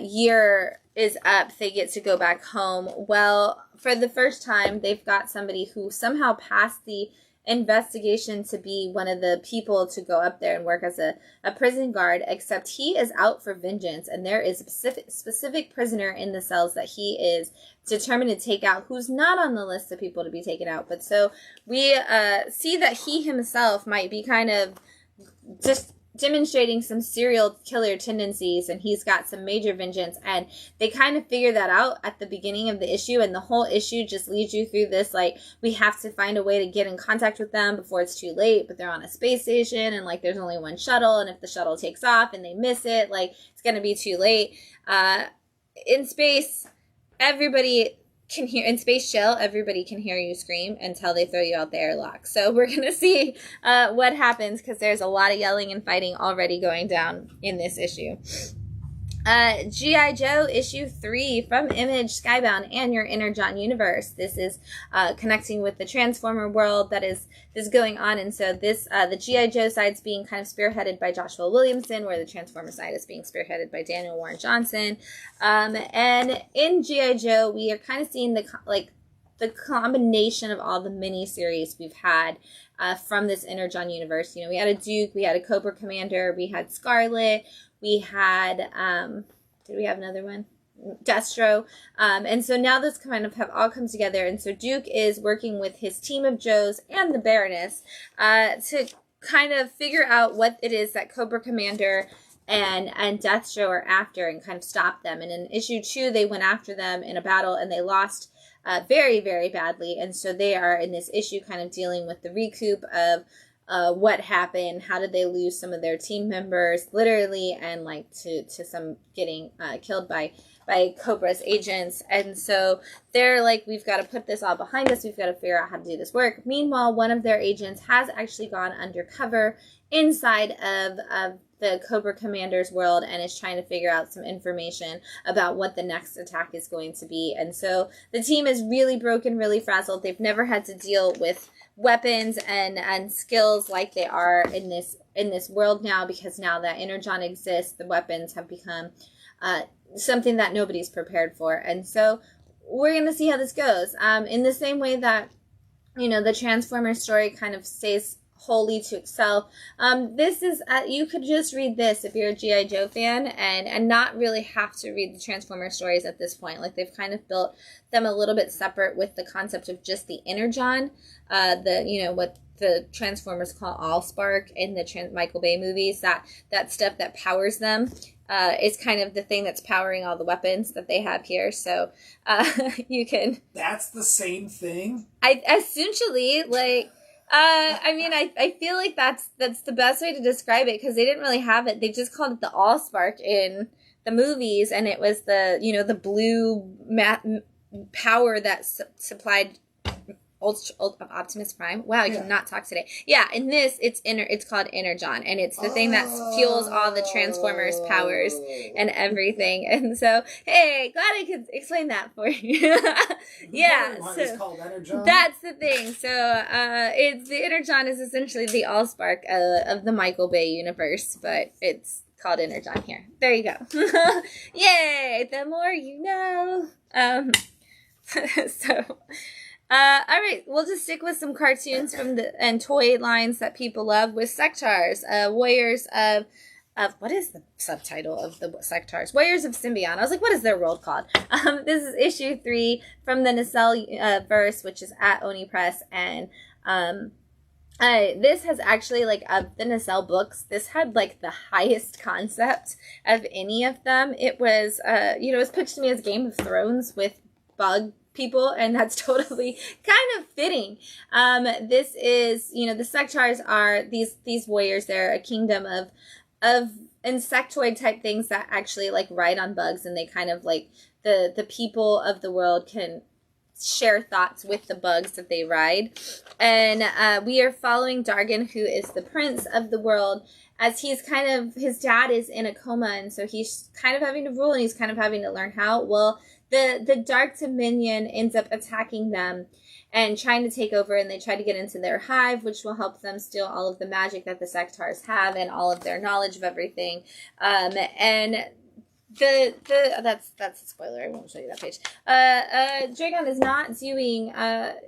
year is up, they get to go back home. Well, for the first time, they've got somebody who somehow passed the investigation to be one of the people to go up there and work as a prison guard, except he is out for vengeance, and there is a specific prisoner in the cells that he is determined to take out, who's not on the list of people to be taken out. But so we see that he himself might be kind of just demonstrating some serial killer tendencies, and he's got some major vengeance, and they kind of figure that out at the beginning of the issue, and the whole issue just leads you through this, like, we have to find a way to get in contact with them before it's too late, but they're on a space station, and, like, there's only one shuttle, and if the shuttle takes off and they miss it, like, it's gonna be too late. In space, everybody can hear, in Space Shell, everybody can hear you scream until they throw you out the airlock. So we're going to see what happens, because there's a lot of yelling and fighting already going down in this issue. G.I. Joe issue 3 from Image, Skybound, and Your Inner John universe. This is connecting with the Transformer world that is going on, and so this the G.I. Joe side's being kind of spearheaded by Joshua Williamson, where the Transformer side is being spearheaded by Daniel Warren Johnson. And in G.I. Joe, we are kind of seeing the combination of all the mini-series we've had from this Inner John universe. You know, we had a Duke, we had a Cobra Commander, we had Scarlet, we had, did we have another one? Destro. And so now this kind of have all come together. And so Duke is working with his team of Joes and the Baroness to kind of figure out what it is that Cobra Commander and Destro are after, and kind of stop them. And in issue 2, they went after them in a battle, and they lost very, very badly. And so they are in this issue kind of dealing with the recoup of what happened, how did they lose some of their team members, literally, and like to some getting killed by Cobra's agents. And so they're like, we've got to put this all behind us, we've got to figure out how to do this work. Meanwhile, one of their agents has actually gone undercover inside of the Cobra Commander's world, and is trying to figure out some information about what the next attack is going to be. And so the team is really broken, really frazzled. They've never had to deal with weapons and skills like they are in this world now, because now that Energon exists, the weapons have become something that nobody's prepared for. And so we're going to see how this goes. In the same way that, you know, the Transformers story kind of stays wholly to itself. This is, you could just read this if you're a G.I. Joe fan, and not really have to read the Transformer stories at this point. Like, they've kind of built them a little bit separate with the concept of just the Energon, what the Transformers call Allspark in the Michael Bay movies, that stuff that powers them is kind of the thing that's powering all the weapons that they have here. So you can... That's the same thing? Essentially, like... I feel like that's the best way to describe it, because they didn't really have it. They just called it the Allspark in the movies, and it was the blue power that supplied Optimus Prime. Wow, I cannot talk today. Yeah, in this, it's called Energon, and it's the thing that fuels all the Transformers' powers and everything. And so, hey, glad I could explain that for you. Yeah, why so it's called Energon? That's the thing. So, the Energon is essentially the Allspark of the Michael Bay universe, but it's called Energon here. There you go. Yay! The more you know. All right, we'll just stick with some cartoons and toy lines that people love with Sectars, Warriors of what is the subtitle of the Sectars? Warriors of Symbion. I was like, what is their world called? This is issue 3 from the Nacelle verse, which is at Oni Press, and this has actually, like, of the Nacelle books, this had, like, the highest concept of any of them. It was, it was pitched to me as Game of Thrones with bug people, and that's totally kind of fitting. This is, the Sectars are these warriors. They're a kingdom of insectoid type things that actually, like, ride on bugs, and they kind of, like, the people of the world can share thoughts with the bugs that they ride. And we are following Dargan, who is the prince of the world, as he's his dad is in a coma, and so he's kind of having to rule, and he's kind of having to learn how. Well, the Dark Dominion ends up attacking them and trying to take over, and they try to get into their hive, which will help them steal all of the magic that the Sectars have and all of their knowledge of everything. And that's a spoiler. I won't show you that page. Dragon is not doing,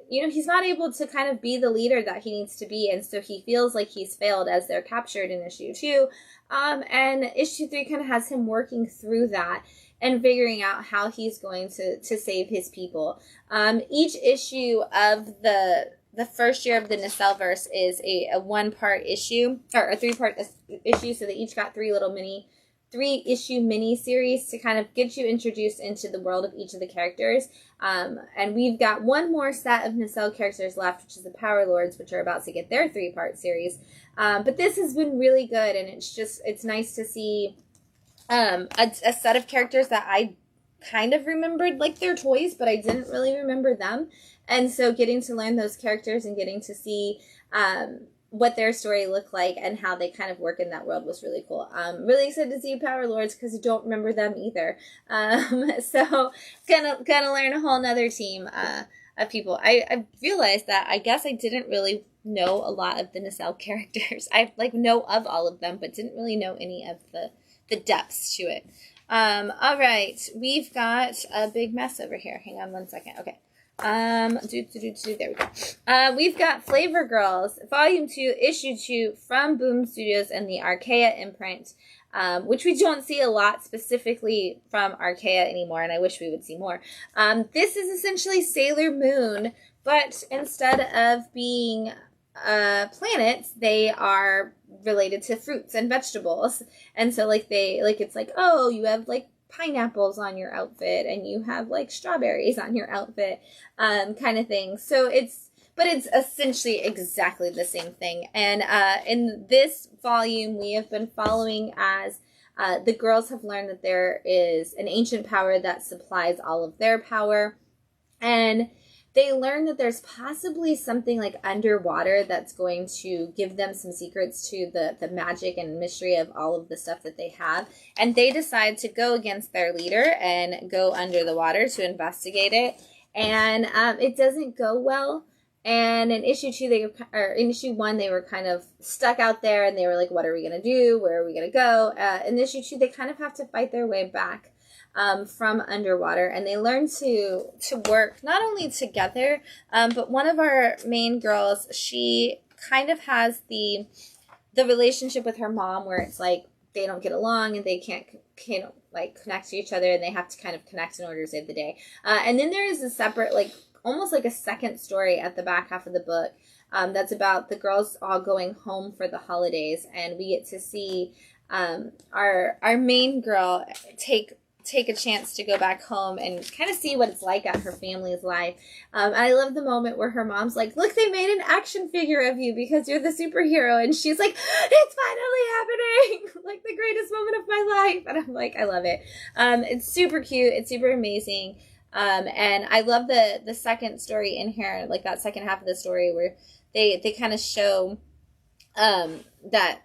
he's not able to kind of be the leader that he needs to be, and so he feels like he's failed as they're captured in issue 2. And issue 3 kind of has him working through that and figuring out how he's going to save his people. Each issue of the the first year of the Nacelverse is a one-part issue, or a three-part issue, so they each got three-issue mini-series to kind of get you introduced into the world of each of the characters. And we've got one more set of nacelle characters left, which is the Power Lords, which are about to get their three-part series. But this has been really good, and it's nice to see a set of characters that I kind of remembered like their toys, but I didn't really remember them. And so getting to learn those characters and getting to see what their story looked like and how they kind of work in that world was really cool. Really excited to see Power Lords because I don't remember them either. So gonna learn a whole nother team of people. I realized that I guess I didn't really know a lot of the nacelle characters. I know of all of them, but didn't really know any of the depths to it. All right, we've got a big mess over here. Hang on one second. Okay. There we go. We've got Flavor Girls, Volume 2, Issue 2 from Boom Studios and the Archaea imprint, which we don't see a lot specifically from Archaea anymore, and I wish we would see more. This is essentially Sailor Moon, but instead of being planets, they are related to fruits and vegetables. And so it's like, oh, you have like pineapples on your outfit and you have like strawberries on your outfit, kind of thing. So it's essentially exactly the same thing. And in this volume, we have been following as the girls have learned that there is an ancient power that supplies all of their power, and they learn that there's possibly something like underwater that's going to give them some secrets to the magic and mystery of all of the stuff that they have. And they decide to go against their leader and go under the water to investigate it. And it doesn't go well. And in issue 1, they were kind of stuck out there and they were like, what are we going to do? Where are we going to go? In issue 2, they kind of have to fight their way back from underwater, and they learn to work not only together, but one of our main girls, she kind of has the relationship with her mom where it's like they don't get along and they can't like connect to each other, and they have to kind of connect in order to save the day. And then there is a separate, like almost like a second story at the back half of the book that's about the girls all going home for the holidays, and we get to see our main girl take a chance to go back home and kind of see what it's like at her family's life. I love the moment where her mom's like, look, they made an action figure of you because you're the superhero. And she's like, it's finally happening. Like the greatest moment of my life. And I'm like, I love it. It's super cute. It's super amazing. And I love the second story in here, like that second half of the story where they kind of show that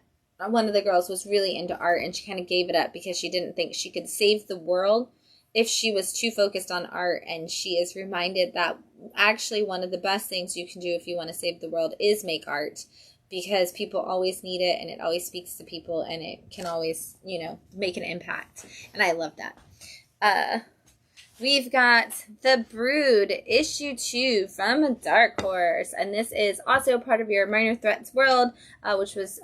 one of the girls was really into art, and she kind of gave it up because she didn't think she could save the world if she was too focused on art. And she is reminded that actually one of the best things you can do if you want to save the world is make art, because people always need it and it always speaks to people and it can always, make an impact. And I love that. We've got The Brood, issue 2 from Dark Horse, and this is also part of your Minor Threats world, which was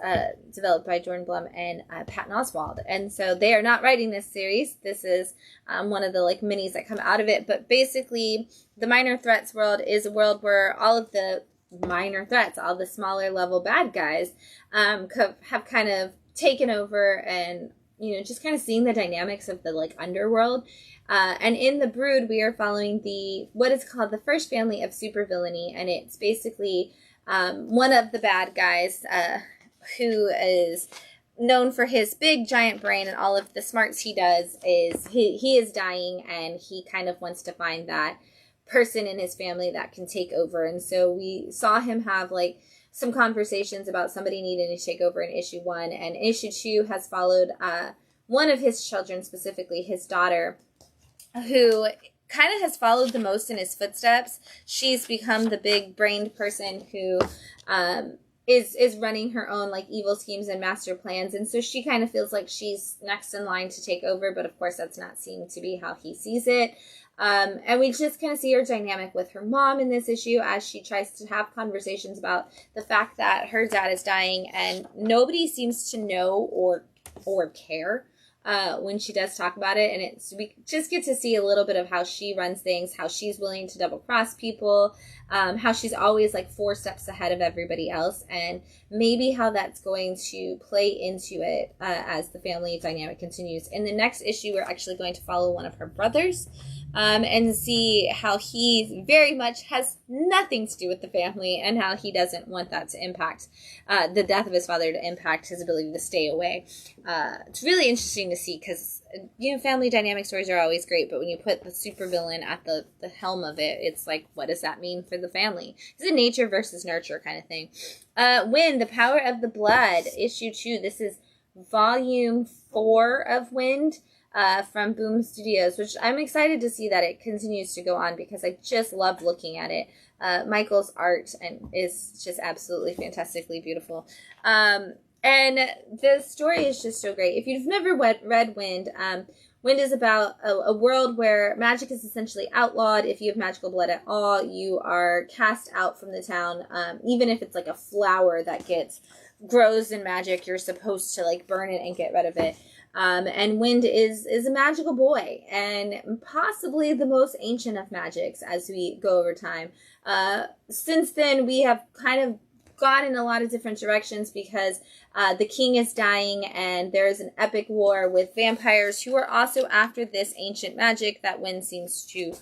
developed by Jordan Blum and Patton Oswalt. And so they are not writing this series. This is one of the minis that come out of it. But basically, the Minor Threats world is a world where all of the minor threats, all the smaller level bad guys, have kind of taken over, and just kind of seeing the dynamics of the underworld. And in The Brood, we are following what is called the first family of supervillainy, and it's basically one of the bad guys who is known for his big giant brain and all of the smarts he does. He is dying, and he kind of wants to find that person in his family that can take over. And so we saw him have some conversations about somebody needing to take over in issue 1, and issue 2 has followed one of his children, specifically his daughter, who kind of has followed the most in his footsteps. She's become the big-brained person who is running her own evil schemes and master plans, and so she kind of feels like she's next in line to take over, but of course that's not seeming to be how he sees it. And we just kind of see her dynamic with her mom in this issue as she tries to have conversations about the fact that her dad is dying, and nobody seems to know or care when she does talk about it, and we just get to see a little bit of how she runs things, how she's willing to double cross people, how she's always like 4 steps ahead of everybody else, and maybe how that's going to play into it as the family dynamic continues. In the next issue, we're actually going to follow one of her brothers, and see how he very much has nothing to do with the family, and how he doesn't want that to impact the death of his father to impact his ability to stay away. It's really interesting to see, because family dynamic stories are always great, but when you put the supervillain at the helm of it, it's like, what does that mean for the family? It's a nature versus nurture kind of thing. Wind, the Power of the Blood, issue 2. This is volume 4 of Wind. From Boom Studios, which I'm excited to see that it continues to go on, because I just love looking at it. Michael's art is just absolutely fantastically beautiful. And the story is just so great. If you've never read Wind, Wind is about a world where magic is essentially outlawed. If you have magical blood at all, you are cast out from the town. Even if it's like a flower that grows in magic, you're supposed to like burn it and get rid of it. And Wind is a magical boy, and possibly the most ancient of magics as we go over time. Since then, we have kind of gone in a lot of different directions, because the king is dying, and there is an epic war with vampires who are also after this ancient magic that Wind seems to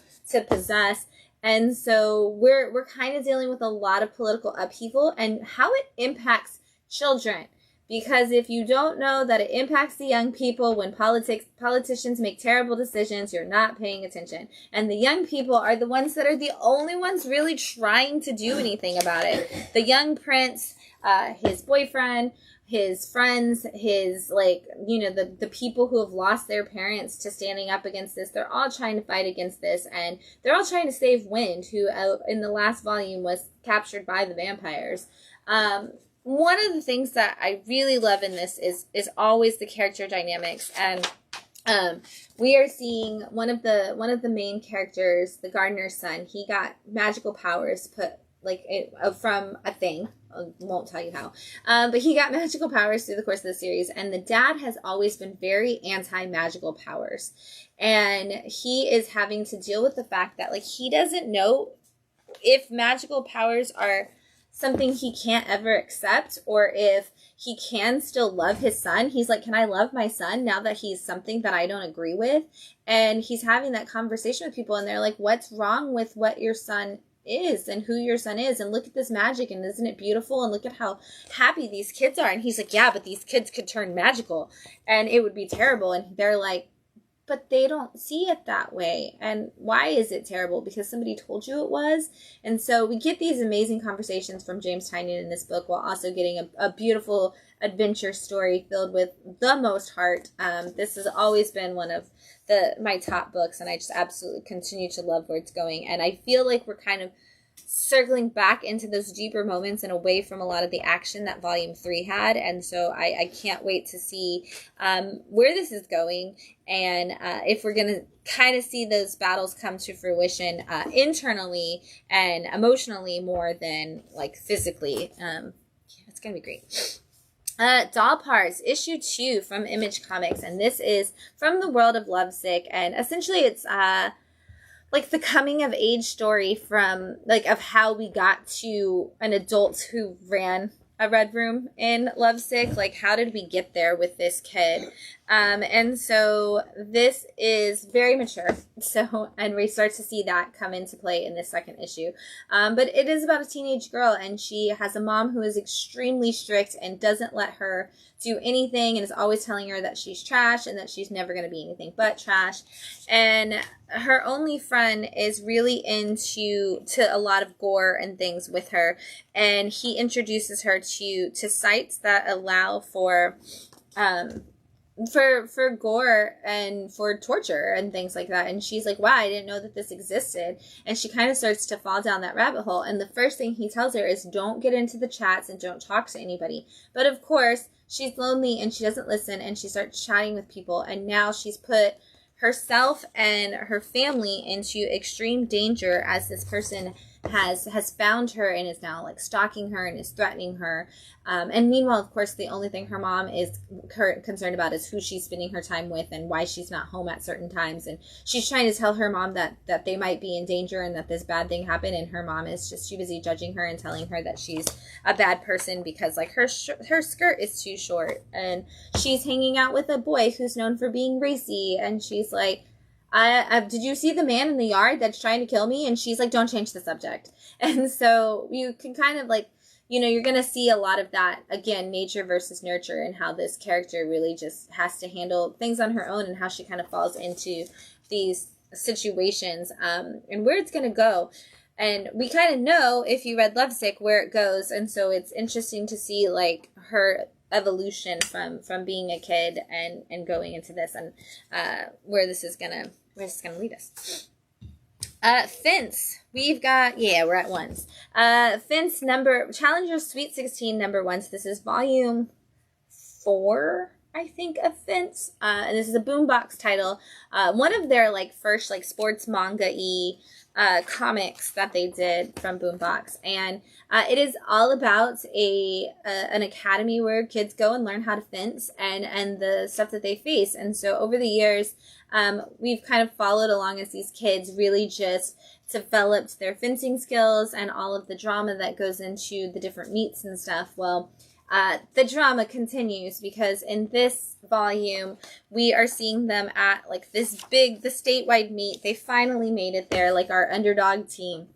possess. And so we're kind of dealing with a lot of political upheaval and how it impacts children. Because if you don't know that it impacts the young people when politicians make terrible decisions, you're not paying attention. And the young people are the ones that are the only ones really trying to do anything about it. The young prince, his boyfriend, his friends, the people who have lost their parents to standing up against this, they're all trying to fight against this. And they're all trying to save Wind, who in the last volume was captured by the vampires. One of the things that I really love in this is always the character dynamics, and we are seeing one of the main characters, the gardener's son. He got magical powers from a thing. I won't tell you how, but he got magical powers through the course of the series, and the dad has always been very anti-magical powers, and he is having to deal with the fact that he doesn't know if magical powers are something he can't ever accept, or if he can still love his son. He's like, can I love my son now that he's something that I don't agree with? And he's having that conversation with people, and they're like, what's wrong with what your son is and who your son is? And look at this magic, and isn't it beautiful? And look at how happy these kids are. And he's like, yeah, but these kids could turn magical and it would be terrible. And they're like, but they don't see it that way. And why is it terrible? Because somebody told you it was. And so we get these amazing conversations from James Tynion in this book, while also getting a beautiful adventure story filled with the most heart. This has always been one of my top books, and I just absolutely continue to love where it's going. And I feel like we're kind of circling back into those deeper moments and away from a lot of the action that Volume 3 had. And so I can't wait to see where this is going, and if we're going to kind of see those battles come to fruition internally and emotionally more than physically. It's going to be great. Doll Parts, issue 2 from Image Comics, and this is from the world of Lovesick, and essentially it's the coming of age story from of how we got to an adult who ran a red room in Lovesick. How did we get there with this kid? And so this is very mature. And we start to see that come into play in this second issue. But it is about a teenage girl, and she has a mom who is extremely strict and doesn't let her do anything, and is always telling her that she's trash and that she's never going to be anything but trash. And her only friend is really into a lot of gore and things with her, and he introduces her to sites that allow for gore and for torture and things like that. And she's like, wow, I didn't know that this existed. And she kind of starts to fall down that rabbit hole. And the first thing he tells her is, don't get into the chats and don't talk to anybody. But of course, she's lonely and she doesn't listen, and she starts chatting with people. And now she's put herself and her family into extreme danger as this person has found her and is now like stalking her and is threatening her. And meanwhile, of course, the only thing her mom is concerned about is who she's spending her time with and why she's not home at certain times. And she's trying to tell her mom that they might be in danger and that this bad thing happened. And her mom is just too busy judging her and telling her that she's a bad person because like her skirt is too short and she's hanging out with a boy who's known for being racy. And she's like, did you see the man in the yard that's trying to kill me? And she's like, don't change the subject. And so you can kind of like, you're going to see a lot of that, again, nature versus nurture, and how this character really just has to handle things on her own and how she kind of falls into these situations and where it's going to go. And we kind of know, if you read Lovesick, where it goes. And so it's interesting to see like her evolution from being a kid and going into this and where this is going to lead us. Fence. We've got, we're at ones. Fence Challenger Sweet 16 number 1. So this is volume 4, I think, of Fence. And this is a boombox title. One of their like first like sports manga-y comics that they did from Boombox, and it is all about an academy where kids go and learn how to fence and the stuff that they face. And so over the years, we've kind of followed along as these kids really just developed their fencing skills and all of the drama that goes into the different meets and stuff. Well, the drama continues because in this volume, we are seeing them at like the statewide meet. They finally made it there, like our underdog team.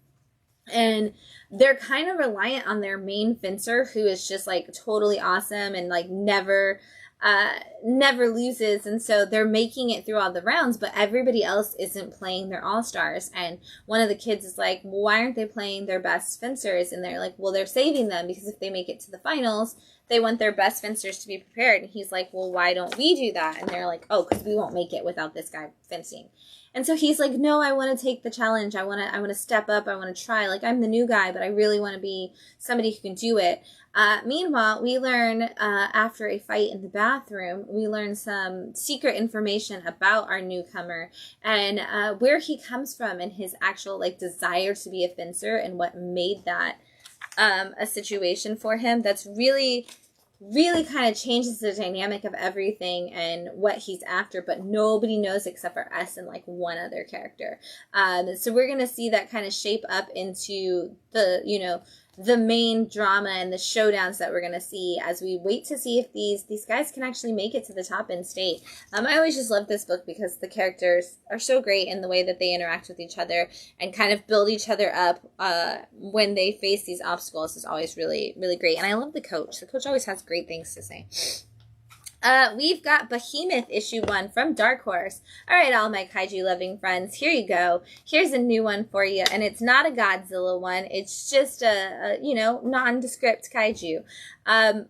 And they're kind of reliant on their main fencer, who is just like totally awesome and like never loses. And so they're making it through all the rounds, but everybody else isn't playing their all-stars. And one of the kids is like, well, why aren't they playing their best fencers? And they're like, well, they're saving them because if they make it to the finals, they want their best fencers to be prepared. And he's like, well, why don't we do that? And they're like, oh, because we won't make it without this guy fencing. And so he's like, no, I want to take the challenge. I want to step up. I want to try. Like, I'm the new guy, but I really want to be somebody who can do it. Meanwhile, we learn, after a fight in the bathroom, we learn some secret information about our newcomer and where he comes from and his actual like desire to be a fencer and what made that a situation for him that's really kind of changes the dynamic of everything and what he's after, but nobody knows except for us and like one other character. So we're going to see that kind of shape up into the main drama and the showdowns that we're going to see as we wait to see if these guys can actually make it to the top in state. I always just love this book because the characters are so great in the way that they interact with each other and kind of build each other up when they face these obstacles is always really, really great. And I love the coach. The coach always has great things to say. We've got Behemoth issue 1 from Dark Horse. All right, all my kaiju loving friends, here you go. Here's a new one for you, and it's not a Godzilla one. It's just a nondescript kaiju.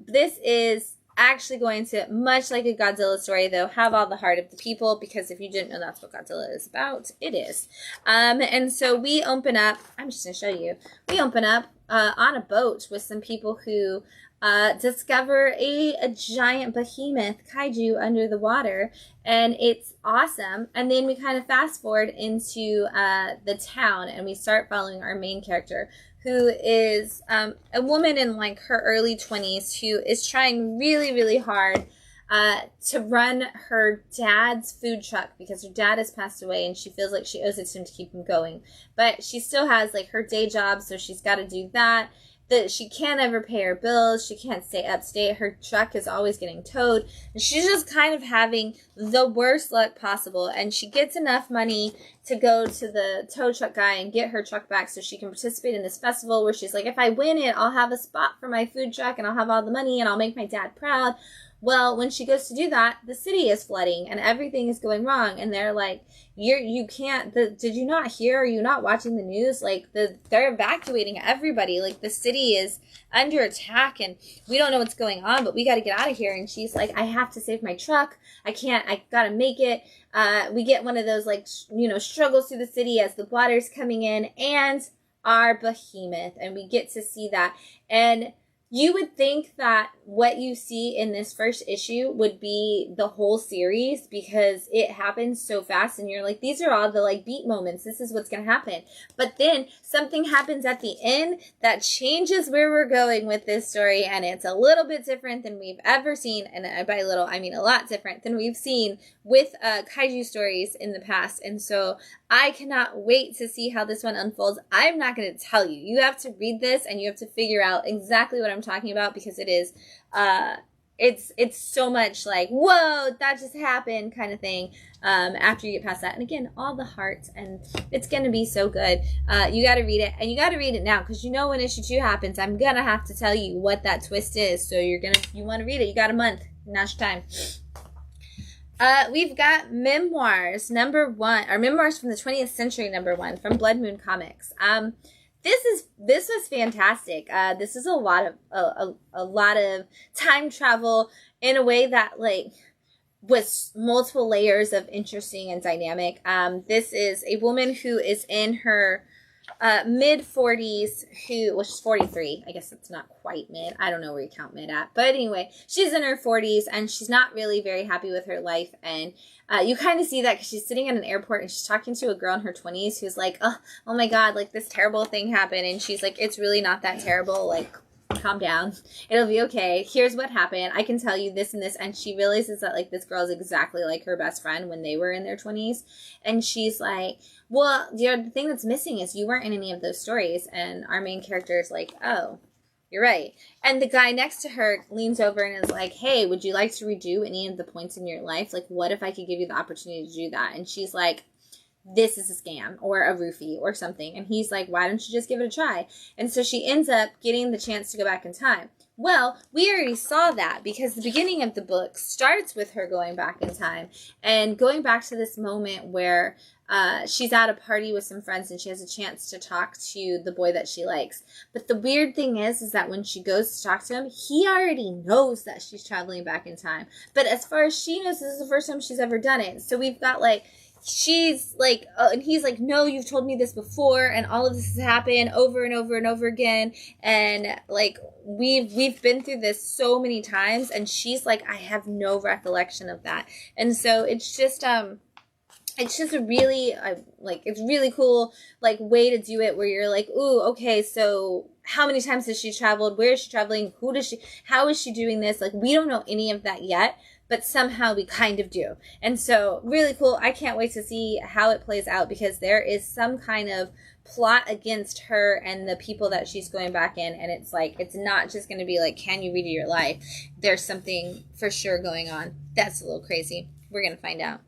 This is actually going to, much like a Godzilla story, though, have all the heart of the people, because if you didn't know that's what Godzilla is about, it is. And so we open up, I'm just going to show you, we open up on a boat with some people who discover a giant behemoth kaiju under the water, and it's awesome. And then we kind of fast forward into the town, and we start following our main character, who is a woman in like her early 20s who is trying really, really hard to run her dad's food truck because her dad has passed away and she feels like she owes it to him to keep him going. But she still has like her day job, so she's got to do that. That she can't ever pay her bills. She can't stay upstate. Her truck is always getting towed. And she's just kind of having the worst luck possible. And she gets enough money to go to the tow truck guy and get her truck back so she can participate in this festival where she's like, if I win it, I'll have a spot for my food truck and I'll have all the money and I'll make my dad proud. Well, when she goes to do that, the city is flooding and everything is going wrong. And they're like, you can't, did you not hear? Are you not watching the news? Like, they're evacuating everybody. Like, the city is under attack and we don't know what's going on, but we got to get out of here. And she's like, I have to save my truck. I got to make it. We get one of those, like, struggles through the city as the water's coming in and our behemoth. And we get to see that. And you would think that what you see in this first issue would be the whole series because it happens so fast and you're like, these are all the like beat moments. This is what's going to happen. But then something happens at the end that changes where we're going with this story. And it's a little bit different than we've ever seen. And by little, I mean a lot different than we've seen with kaiju stories in the past. And so I cannot wait to see how this one unfolds. I'm not going to tell you. You have to read this and you have to figure out exactly what I'm talking about because it is, it's so much like, whoa, that just happened kind of thing after you get past that. And again, all the hearts, and it's going to be so good. You got to read it, and you got to read it now because you know when issue 2 happens, I'm going to have to tell you what that twist is. So you want to read it. You got a month. Now's your time. We've got Memoirs #1, or Memoirs from the 20th Century #1 from Blood Moon Comics. This was fantastic. This is a lot of time travel in a way that like was multiple layers of interesting and dynamic. This is a woman who is in her mid 40s, which is 43. I guess it's not quite mid. I don't know where you count mid at. But anyway, she's in her 40s and she's not really very happy with her life. And you kind of see that because she's sitting at an airport and she's talking to a girl in her 20s who's like, oh my God, like this terrible thing happened. And she's like, it's really not that terrible. Like, calm down. It'll be okay. Here's what happened. I can tell you this and this. And she realizes that like this girl is exactly like her best friend when they were in their 20s. And she's like, well, the thing that's missing is you weren't in any of those stories. And our main character is like, oh, you're right. And the guy next to her leans over and is like, hey, would you like to redo any of the points in your life? Like, what if I could give you the opportunity to do that? And she's like, this is a scam or a roofie or something. And he's like, why don't you just give it a try? And so she ends up getting the chance to go back in time. Well, we already saw that because the beginning of the book starts with her going back in time and going back to this moment where she's at a party with some friends and she has a chance to talk to the boy that she likes. But the weird thing is that when she goes to talk to him, he already knows that she's traveling back in time. But as far as she knows, this is the first time she's ever done it. So we've got like, she's like, and he's like, no, you've told me this before, and all of this has happened over and over and over again, and like we've been through this so many times, and she's like, I have no recollection of that. And so it's just a really it's really cool like way to do it where you're like, ooh, okay, so how many times has she traveled? Where is she traveling? How is she doing this? Like, we don't know any of that yet, but somehow we kind of do. And so really cool. I can't wait to see how it plays out because there is some kind of plot against her and the people that she's going back in. And it's like, it's not just going to be like, can you redo your life? There's something for sure going on. That's a little crazy. We're going to find out.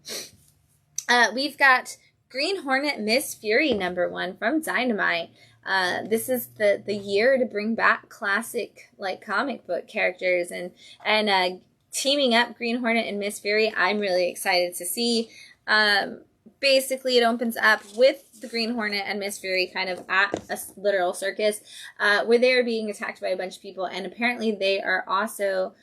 We've got Green Hornet Miss Fury #1 from Dynamite. This is the year to bring back classic like comic book characters and teaming up Green Hornet and Miss Fury. I'm really excited to see. Basically, it opens up with the Green Hornet and Miss Fury kind of at a literal circus where they are being attacked by a bunch of people, and apparently they are also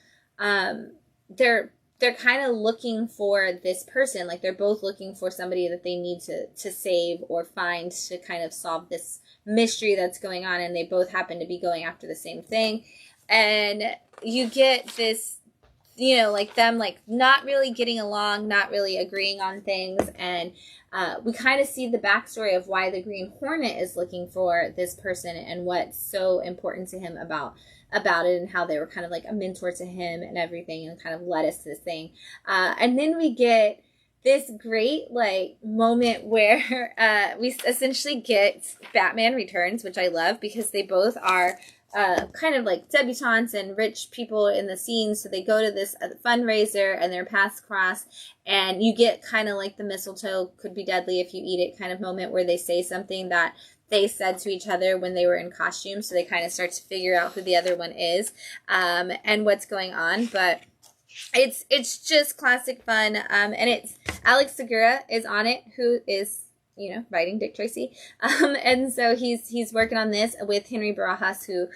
they're kind of looking for this person. Like, they're both looking for somebody that they need to save or find to kind of solve this mystery that's going on, and they both happen to be going after the same thing. And you get this, you know, like them like not really getting along, not really agreeing on things, and we kind of see the backstory of why the Green Hornet is looking for this person and what's so important to him about it, and how they were kind of like a mentor to him and everything, and kind of led us to this thing. And then we get this great like moment where we essentially get Batman Returns, which I love because they both are kind of like debutantes and rich people in the scene. So they go to this fundraiser and their paths cross, and you get kind of like the mistletoe could be deadly if you eat it kind of moment where they say something that they said to each other when they were in costume. So they kind of start to figure out who the other one is and what's going on. But it's just classic fun. And it's Alex Segura is on it, who is, you know, writing Dick Tracy. And so he's working on this with Henry Barajas, who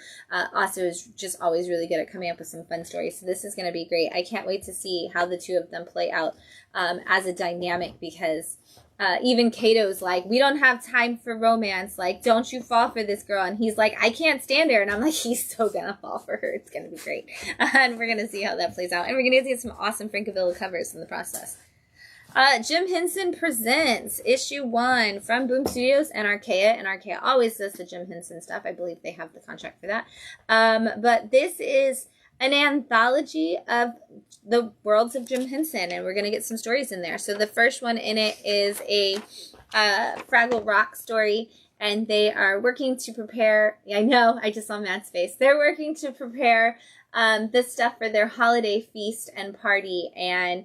also is just always really good at coming up with some fun stories. So this is going to be great. I can't wait to see how the two of them play out as a dynamic, because even Kato's like, we don't have time for romance. Like, don't you fall for this girl. And he's like, I can't stand her. And I'm like, he's so gonna fall for her. It's gonna be great. And we're gonna see how that plays out. And we're gonna get some awesome Francavilla covers in the process. Jim Henson Presents issue 1 from Boom Studios and Archaea. And Archaea always does the Jim Henson stuff. I believe they have the contract for that. But this is an anthology of the worlds of Jim Henson, and we're going to get some stories in there. So the first one in it is a Fraggle Rock story, and they are working to prepare, I know, I just saw Matt's face. They're working to prepare the stuff for their holiday feast and party, and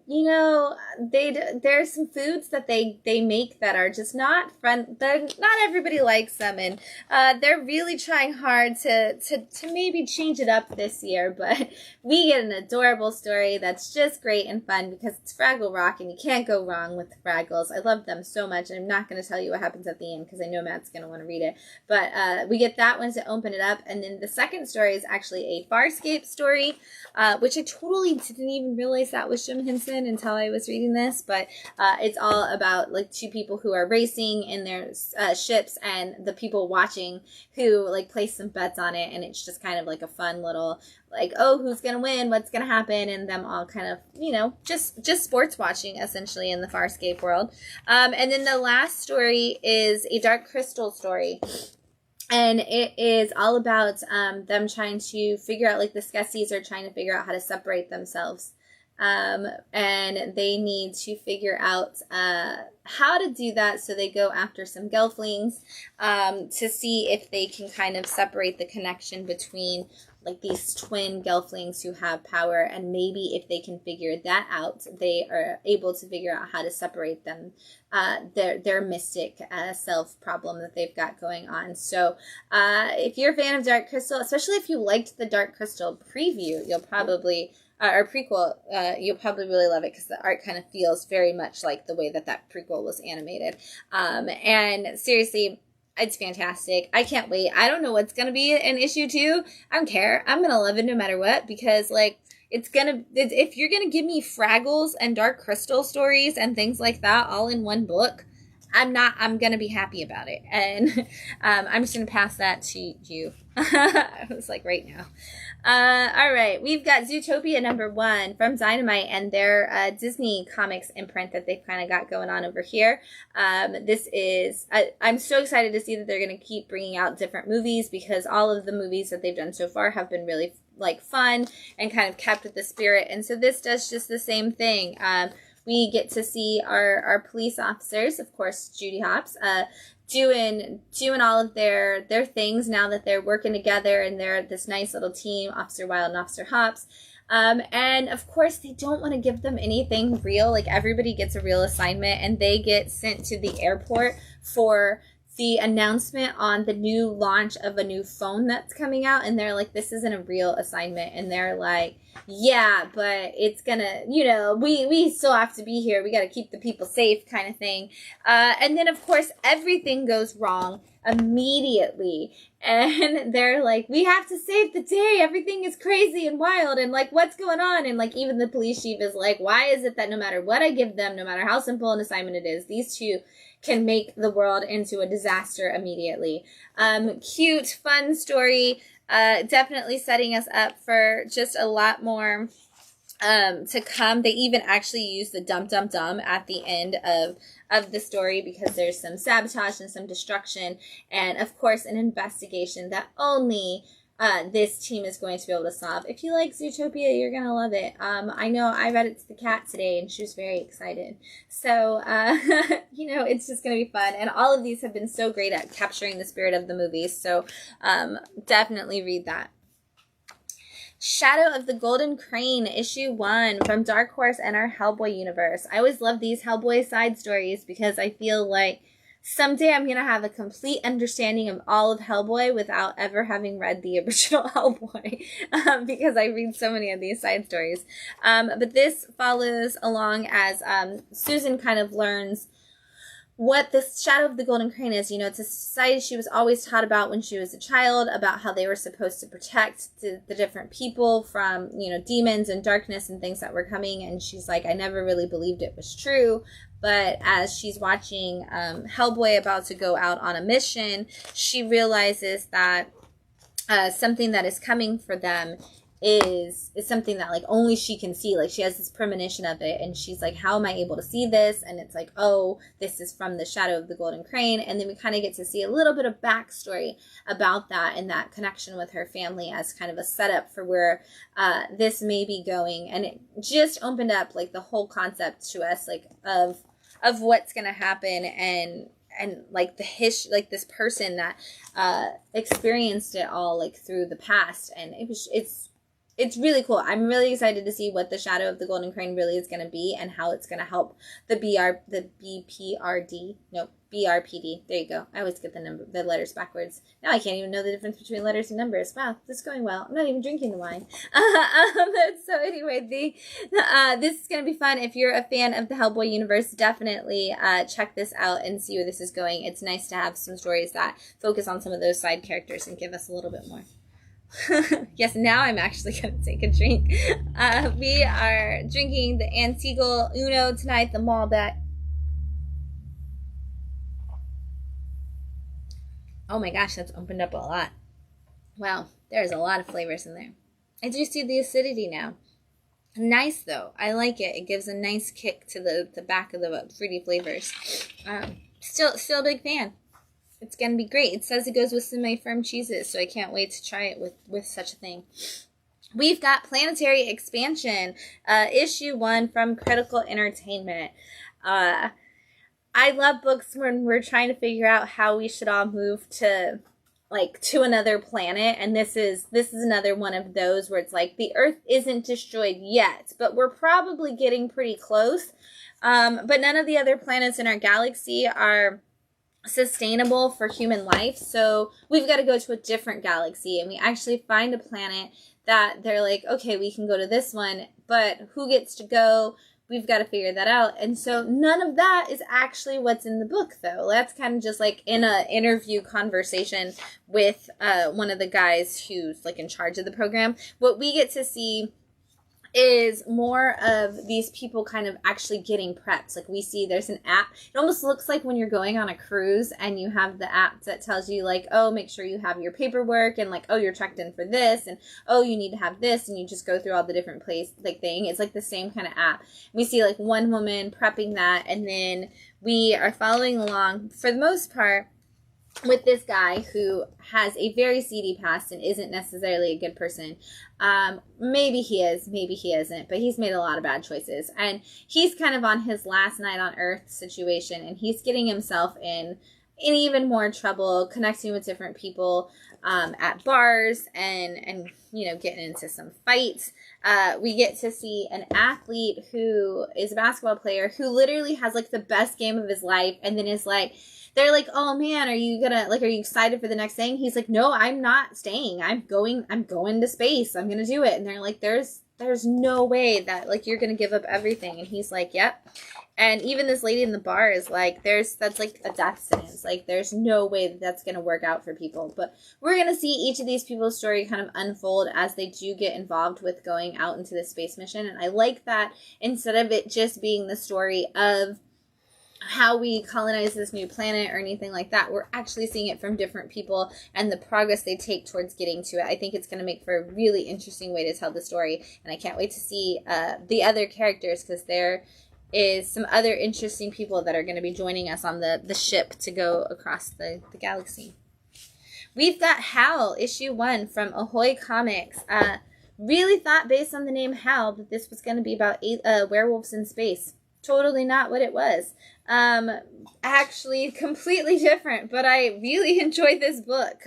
you know, there's some foods that they make that are just not not everybody likes them, and they're really trying hard to maybe change it up this year. But we get an adorable story that's just great and fun because it's Fraggle Rock and you can't go wrong with the Fraggles. I love them so much, and I'm not going to tell you what happens at the end because I know Matt's going to want to read it. But we get that one to open it up, and then the second story is actually a Farscape story, which I totally didn't even realize that was Jim Henson until I was reading this, but it's all about like two people who are racing in their ships and the people watching who like place some bets on it, and it's just kind of like a fun little like, oh, who's gonna win, what's gonna happen, and them all kind of, you know, just sports watching essentially in the Farscape world. And then the last story is a Dark Crystal story. And it is all about them trying to figure out, like the Skeksis are trying to figure out how to separate themselves. And they need to figure out how to do that, so they go after some Gelflings to see if they can kind of separate the connection between like these twin Gelflings who have power, and maybe if they can figure that out, they are able to figure out how to separate them, their mystic self problem that they've got going on. So if you're a fan of Dark Crystal, especially if you liked the Dark Crystal preview, you'll probably or prequel, you'll probably really love it because the art kind of feels very much like the way that prequel was animated. And seriously, it's fantastic. I can't wait. I don't know what's going to be in issue 2. I don't care. I'm going to love it no matter what, because like if you're going to give me Fraggles and Dark Crystal stories and things like that all in one book, I'm going to be happy about it. And I'm just going to pass that to you. I was like right now. All right, we've got Zootopia #1 from Dynamite and their Disney Comics imprint that they've kind of got going on over here. This is, I'm so excited to see that they're going to keep bringing out different movies, because all of the movies that they've done so far have been really like fun and kind of kept with the spirit. And so this does just the same thing. We get to see our police officers, of course, Judy Hopps, doing all of their things now that they're working together and they're this nice little team, Officer Wilde and Officer Hopps. And of course, they don't want to give them anything real. Like everybody gets a real assignment, and they get sent to the airport for the announcement on the new launch of a new phone that's coming out. And they're like, this isn't a real assignment. And they're like, yeah, but it's gonna, you know, we still have to be here. We got to keep the people safe kind of thing. And then, of course, everything goes wrong immediately. And they're like, we have to save the day. Everything is crazy and wild. And like, what's going on? And like, even the police chief is like, why is it that no matter what I give them, no matter how simple an assignment it is, these two can make the world into a disaster immediately. Cute, fun story. Definitely setting us up for just a lot more to come. They even actually use the dum dum dum at the end of the story, because there's some sabotage and some destruction, and of course an investigation that only this team is going to be able to solve. If you like Zootopia, you're going to love it. I know I read it to the cat today, and she was very excited. So, you know, it's just going to be fun. And all of these have been so great at capturing the spirit of the movies. So, definitely read that. Shadow of the Golden Crane, issue 1 from Dark Horse and our Hellboy universe. I always love these Hellboy side stories because I feel like someday I'm going to have a complete understanding of all of Hellboy without ever having read the original Hellboy, because I read so many of these side stories. But this follows along as Susan kind of learns what the Shadow of the Golden Crane is. You know, it's a society she was always taught about when she was a child, about how they were supposed to protect the different people from, you know, demons and darkness and things that were coming. And she's like, I never really believed it was true. But as she's watching Hellboy about to go out on a mission, she realizes that something that is coming for them is something that like only she can see. Like she has this premonition of it, and she's like, how am I able to see this? And it's like, oh, this is from the Shadow of the Golden Crane. And then we kind of get to see a little bit of backstory about that and that connection with her family as kind of a setup for where this may be going. And it just opened up like the whole concept to us, like of what's going to happen, and like like this person that experienced it all like through the past. And it's really cool. I'm really excited to see what the Shadow of the Golden Crane really is going to be, and how it's going to help the BRPD. There you go. I always get the letters backwards. Now I can't even know the difference between letters and numbers. Wow, this is going well. I'm not even drinking the wine. So anyway, this is going to be fun. If you're a fan of the Hellboy universe, definitely check this out and see where this is going. It's nice to have some stories that focus on some of those side characters and give us a little bit more. Yes, now I'm actually going to take a drink. We are drinking the Antical Uno tonight, the Malbec. Oh my gosh, that's opened up a lot. Wow, there's a lot of flavors in there. I do see the acidity now. Nice though. I like it. It gives a nice kick to the back of the fruity flavors. Still a big fan. It's going to be great. It says it goes with semi-firm cheeses, so I can't wait to try it with such a thing. We've got Planetary Expansion, issue 1 from Critical Entertainment. I love books when we're trying to figure out how we should all move to another planet, and this is another one of those where it's like the Earth isn't destroyed yet, but we're probably getting pretty close. But none of the other planets in our galaxy are sustainable for human life, so we've got to go to a different galaxy, and we actually find a planet that they're like, okay, we can go to this one, but who gets to go? We've got to figure that out. And so none of that is actually what's in the book, though. That's kind of just like in a interview conversation with one of the guys who's like in charge of the program. What we get to see is more of these people kind of actually getting prepped. Like we see there's an app. It almost looks like when you're going on a cruise and you have the app that tells you like, oh, make sure you have your paperwork, and like, oh, you're checked in for this, and oh, you need to have this, and you just go through all the different thing. It's like the same kind of app. We see like one woman prepping that, and then we are following along for the most part with this guy who has a very seedy past and isn't necessarily a good person. Maybe he is, maybe he isn't, but he's made a lot of bad choices. And he's kind of on his last night on Earth situation, and he's getting himself in even more trouble, connecting with different people at bars and you know, getting into some fights. We get to see an athlete who is a basketball player who literally has like the best game of his life, and then is like, they're like, oh man, are you excited for the next thing? He's like, no, I'm not staying. I'm going to space. I'm going to do it. And they're like, there's no way that like you're going to give up everything. And he's like, yep. And even this lady in the bar is like, that's like a death sentence. Like there's no way that's going to work out for people. But we're going to see each of these people's story kind of unfold as they do get involved with going out into the space mission. And I like that instead of it just being the story of how we colonize this new planet or anything like that, we're actually seeing it from different people and the progress they take towards getting to it. I think it's going to make for a really interesting way to tell the story, and I can't wait to see the other characters, because there is some other interesting people that are going to be joining us on the ship to go across the galaxy. We've got Hal, issue 1 from Ahoy Comics. Really thought, based on the name Hal, that this was going to be about werewolves in space. Totally not what it was. Actually completely different, but I really enjoyed this book.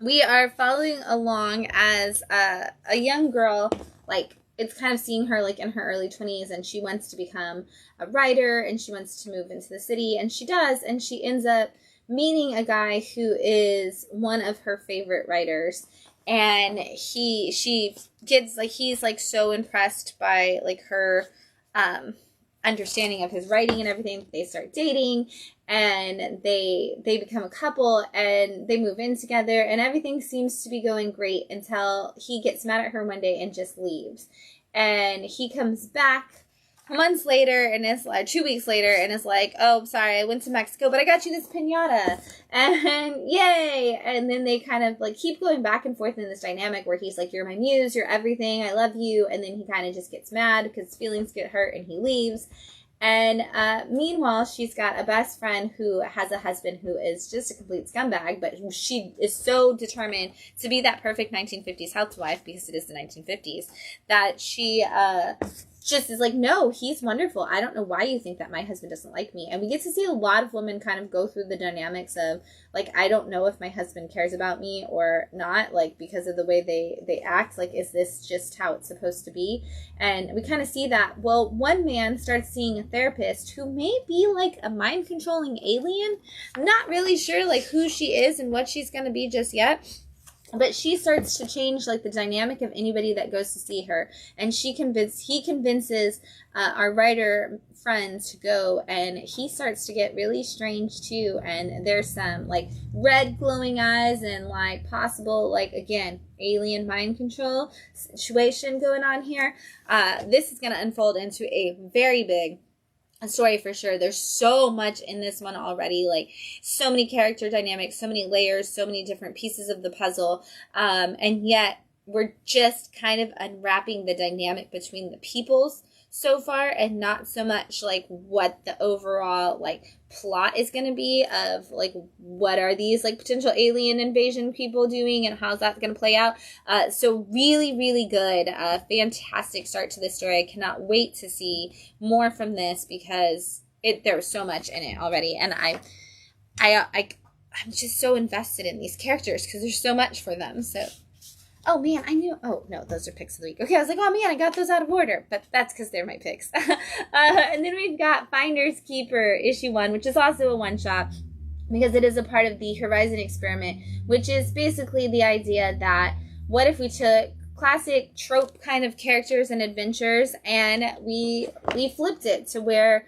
We are following along as a young girl, like it's kind of seeing her like in her early 20s, and she wants to become a writer, and she wants to move into the city, and she does, and she ends up meeting a guy who is one of her favorite writers. And she gets like, he's like so impressed by like her understanding of his writing and everything. They start dating, and they become a couple, and they move in together, and everything seems to be going great until he gets mad at her one day and just leaves. And he comes back months later, and it's like 2 weeks later, and it's like, oh, sorry, I went to Mexico, but I got you this piñata, and yay. And then they kind of like keep going back and forth in this dynamic where he's like, you're my muse, you're everything, I love you. And then he kind of just gets mad because feelings get hurt, and he leaves. And meanwhile, she's got a best friend who has a husband who is just a complete scumbag, but she is so determined to be that perfect 1950s housewife, because it is the 1950s, that she just is like, no, he's wonderful. I don't know why you think that my husband doesn't like me. And we get to see a lot of women kind of go through the dynamics of, like, I don't know if my husband cares about me or not, like, because of the way they act. Like, is this just how it's supposed to be? And we kind of see that. Well, one man starts seeing a therapist who may be like a mind-controlling alien. I'm not really sure, like, who she is and what she's going to be just yet. But she starts to change, like, the dynamic of anybody that goes to see her. And he convinces our writer friend to go, and he starts to get really strange, too. And there's some, like, red glowing eyes and, like, possible, like, again, alien mind control situation going on here. This is going to unfold into a very big story for sure. There's so much in this one already, like so many character dynamics, so many layers, so many different pieces of the puzzle, and yet we're just kind of unwrapping the dynamic between the peoples so far, and not so much like what the overall like plot is going to be of like what are these like potential alien invasion people doing and how's that going to play out. So really, really good, fantastic start to this story. I cannot wait to see more from this, because there was so much in it already, and I'm just so invested in these characters because there's so much for them. So oh, man, I knew. Oh, no, those are picks of the week. Okay, I was like, oh, man, I got those out of order. But that's because they're my picks. And then we've got Finders Keeper issue 1, which is also a one-shot, because it is a part of the Horizon experiment, which is basically the idea that what if we took classic trope kind of characters and adventures, and we flipped it to where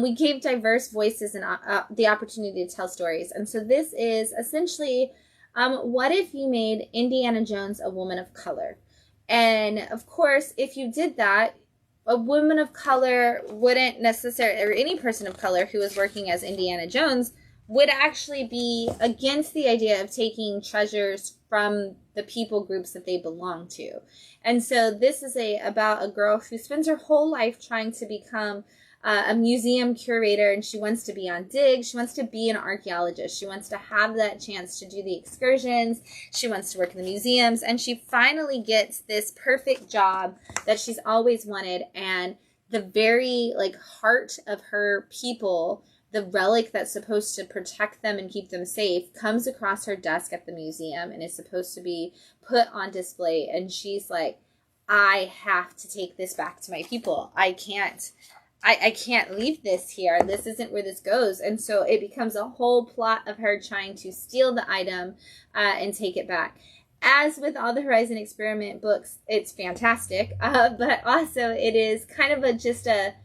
we gave diverse voices and the opportunity to tell stories. And so this is essentially... what if you made Indiana Jones a woman of color? And of course, if you did that, a woman of color wouldn't necessarily, or any person of color who was working as Indiana Jones would actually be against the idea of taking treasures from the people groups that they belong to. And so this is about a girl who spends her whole life trying to become a museum curator, and she wants to be on dig. She wants to be an archaeologist. She wants to have that chance to do the excursions. She wants to work in the museums, and she finally gets this perfect job that she's always wanted. And the very like heart of her people, the relic that's supposed to protect them and keep them safe, comes across her desk at the museum and is supposed to be put on display. And she's like, I have to take this back to my people. I can't leave this here. This isn't where this goes. And so it becomes a whole plot of her trying to steal the item and take it back. As with all the Horizon Experiment books, it's fantastic. But also it is kind of just a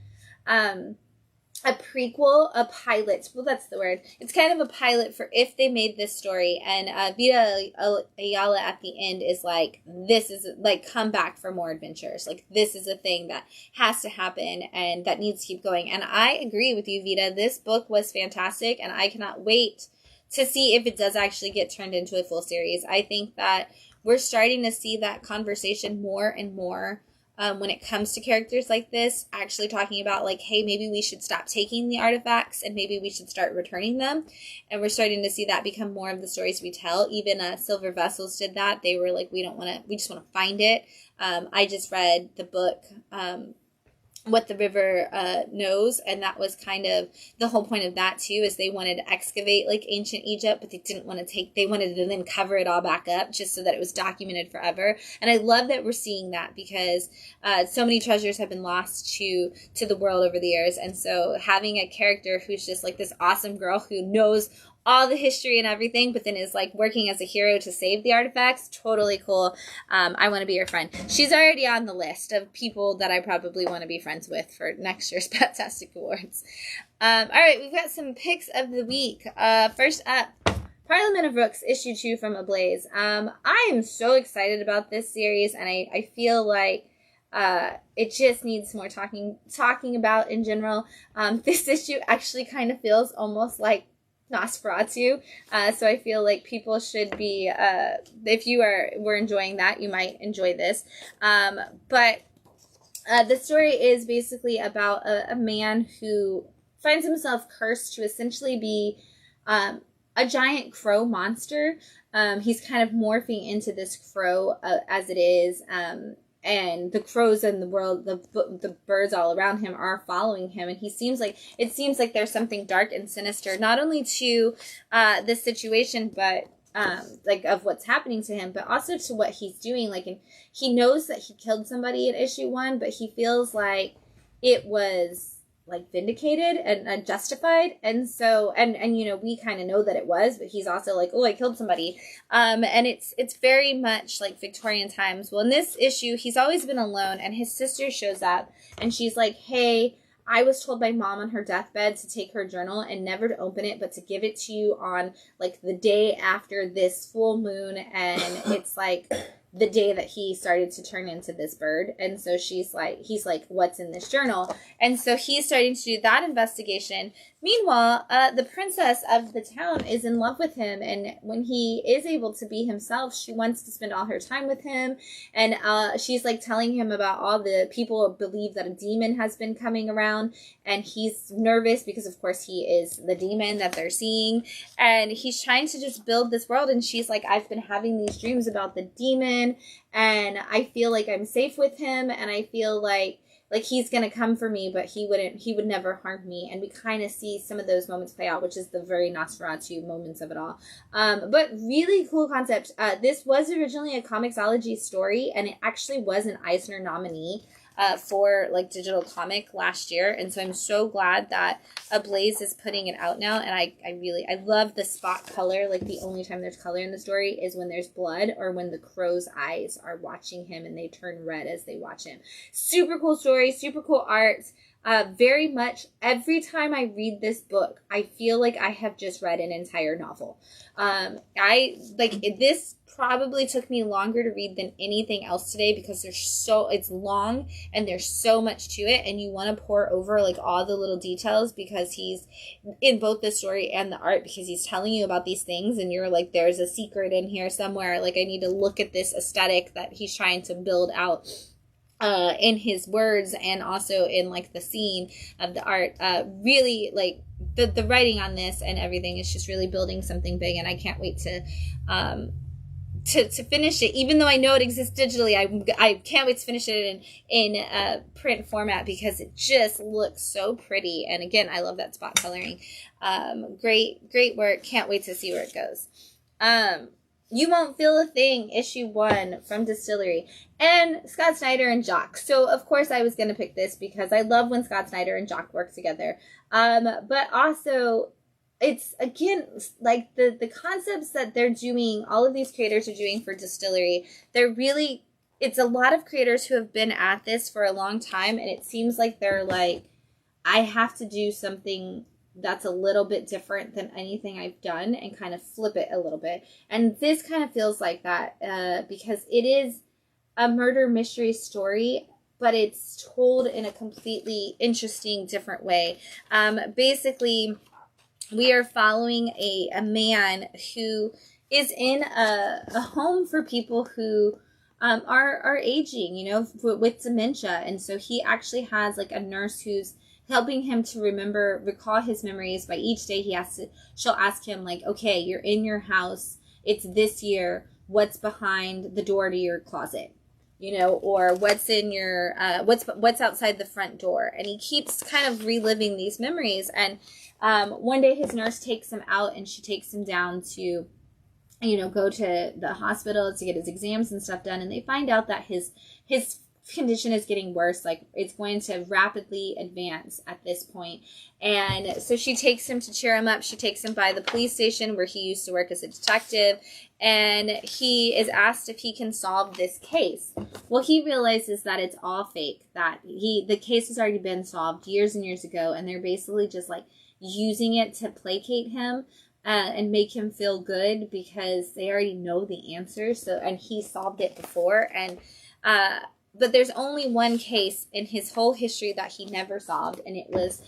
prequel, a pilot. Well, that's the word. It's kind of a pilot for if they made this story. And Vita Ayala at the end is like, this is like, come back for more adventures. Like, this is a thing that has to happen and that needs to keep going. And I agree with you, Vita. This book was fantastic, and I cannot wait to see if it does actually get turned into a full series. I think that we're starting to see that conversation more and more. When it comes to characters like this, actually talking about like, hey, maybe we should stop taking the artifacts and maybe we should start returning them. And we're starting to see that become more of the stories we tell. Even Silver Vessels did that. They were like, we just want to find it. I just read the book, What the River Knows, and that was kind of the whole point of that too, is they wanted to excavate like ancient Egypt, but they wanted to then cover it all back up just so that it was documented forever. And I love that we're seeing that, because so many treasures have been lost to the world over the years. And so having a character who's just like this awesome girl who knows all the history and everything, but then is like working as a hero to save the artifacts. Totally cool. I want to be your friend. She's already on the list of people that I probably want to be friends with for next year's Fantastic Awards. All right, we've got some picks of the week. First up, Parliament of Rooks, issue 2 from Ablaze. I am so excited about this series, and I feel like it just needs more talking about in general. This issue actually kind of feels almost like Nosferatu, so I feel like people should be, if you were enjoying that, you might enjoy this. But the story is basically about a man who finds himself cursed to essentially be a giant crow monster. He's kind of morphing into this crow as it is, and the crows in the world, the birds all around him are following him, and it seems like there's something dark and sinister, not only to this situation, but like of what's happening to him, but also to what he's doing. Like, and he knows that he killed somebody in issue 1, but he feels like it was like vindicated and justified, and so and you know, we kind of know that it was, but he's also like, oh, I killed somebody, and it's very much like Victorian times. Well, in this issue, he's always been alone, and his sister shows up, and she's like, hey, I was told by mom on her deathbed to take her journal and never to open it, but to give it to you on like the day after this full moon, and it's like the day that he started to turn into this bird. And so he's like, what's in this journal? And so he's starting to do that investigation. Meanwhile, the princess of the town is in love with him, and when he is able to be himself, she wants to spend all her time with him, and she's like telling him about all the people who believe that a demon has been coming around, and he's nervous because of course he is the demon that they're seeing, and he's trying to just build this world, and she's like, I've been having these dreams about the demon, and I feel like I'm safe with him, and I feel like he's going to come for me, but he would never harm me. And we kind of see some of those moments play out, which is the very Nosferatu moments of it all. But really cool concept. This was originally a Comixology story, and it actually was an Eisner nominee for like digital comic last year. And so I'm so glad that Ablaze is putting it out now. And I love the spot color. Like, the only time there's color in the story is when there's blood, or when the crow's eyes are watching him and they turn red as they watch him. Super cool story, super cool art. Very much every time I read this book, I feel like I have just read an entire novel. This probably took me longer to read than anything else today, because it's long and there's so much to it, and you want to pour over like all the little details, because he's in both the story and the art, because he's telling you about these things, and you're like, there's a secret in here somewhere. Like, I need to look at this aesthetic that he's trying to build out in his words, and also in like the scene of the art. Really, like, the writing on this and everything is just really building something big, and I can't wait to finish it. Even though I know it exists digitally, I can't wait to finish it in print format, because it just looks so pretty. And again, I love that spot coloring. Great work. Can't wait to see where it goes. You Won't Feel a Thing, issue 1 from Distillery, and Scott Snyder and Jock. So of course I was going to pick this because I love when Scott Snyder and Jock work together. But also, it's, again, like the concepts that they're doing, all of these creators are doing for Distillery, it's a lot of creators who have been at this for a long time, and it seems like they're like, I have to do something that's a little bit different than anything I've done, and kind of flip it a little bit. And this kind of feels like that, because it is a murder mystery story, but it's told in a completely interesting, different way. Basically, we are following a man who is in a home for people who are aging, you know, with dementia. And so he actually has like a nurse who's helping him to recall his memories. By each day she'll ask him, like, okay, you're in your house, it's this year, what's behind the door to your closet? You know, or what's in your, what's outside the front door? And he keeps kind of reliving these memories. And one day his nurse takes him out, and she takes him down to, you know, go to the hospital to get his exams and stuff done. And they find out that his condition is getting worse. Like, it's going to rapidly advance at this point. And so she takes him to cheer him up. She takes him by the police station where he used to work as a detective, and he is asked if he can solve this case. Well, he realizes that it's all fake, that the case has already been solved years and years ago, and they're basically just like using it to placate him and make him feel good because they already know the answers. So, and he solved it before, and but there's only one case in his whole history that he never solved, and it was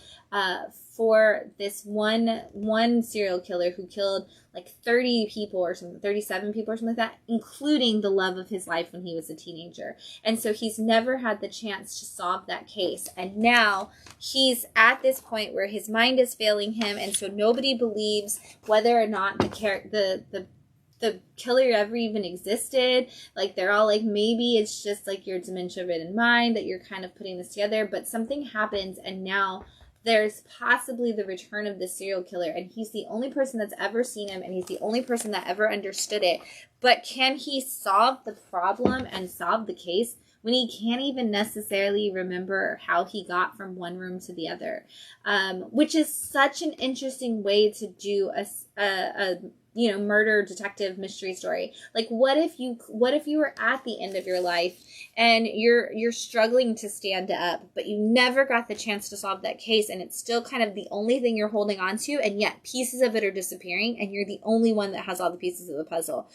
for this one serial killer who killed like 30 people or something, 37 people or something like that, including the love of his life when he was a teenager. And so he's never had the chance to solve that case. And now he's at this point where his mind is failing him, and so nobody believes whether or not the killer ever even existed. Like, they're all like, maybe it's just like your dementia-ridden mind that you're kind of putting this together. But something happens, and now there's possibly the return of the serial killer, and he's the only person that's ever seen him, and he's the only person that ever understood it. But can he solve the problem and solve the case when he can't even necessarily remember how he got from one room to the other? Which is such an interesting way to do a murder detective mystery story. Like, what if you were at the end of your life and you're struggling to stand up, but you never got the chance to solve that case, and it's still kind of the only thing you're holding on to, and yet pieces of it are disappearing, and you're the only one that has all the pieces of the puzzle.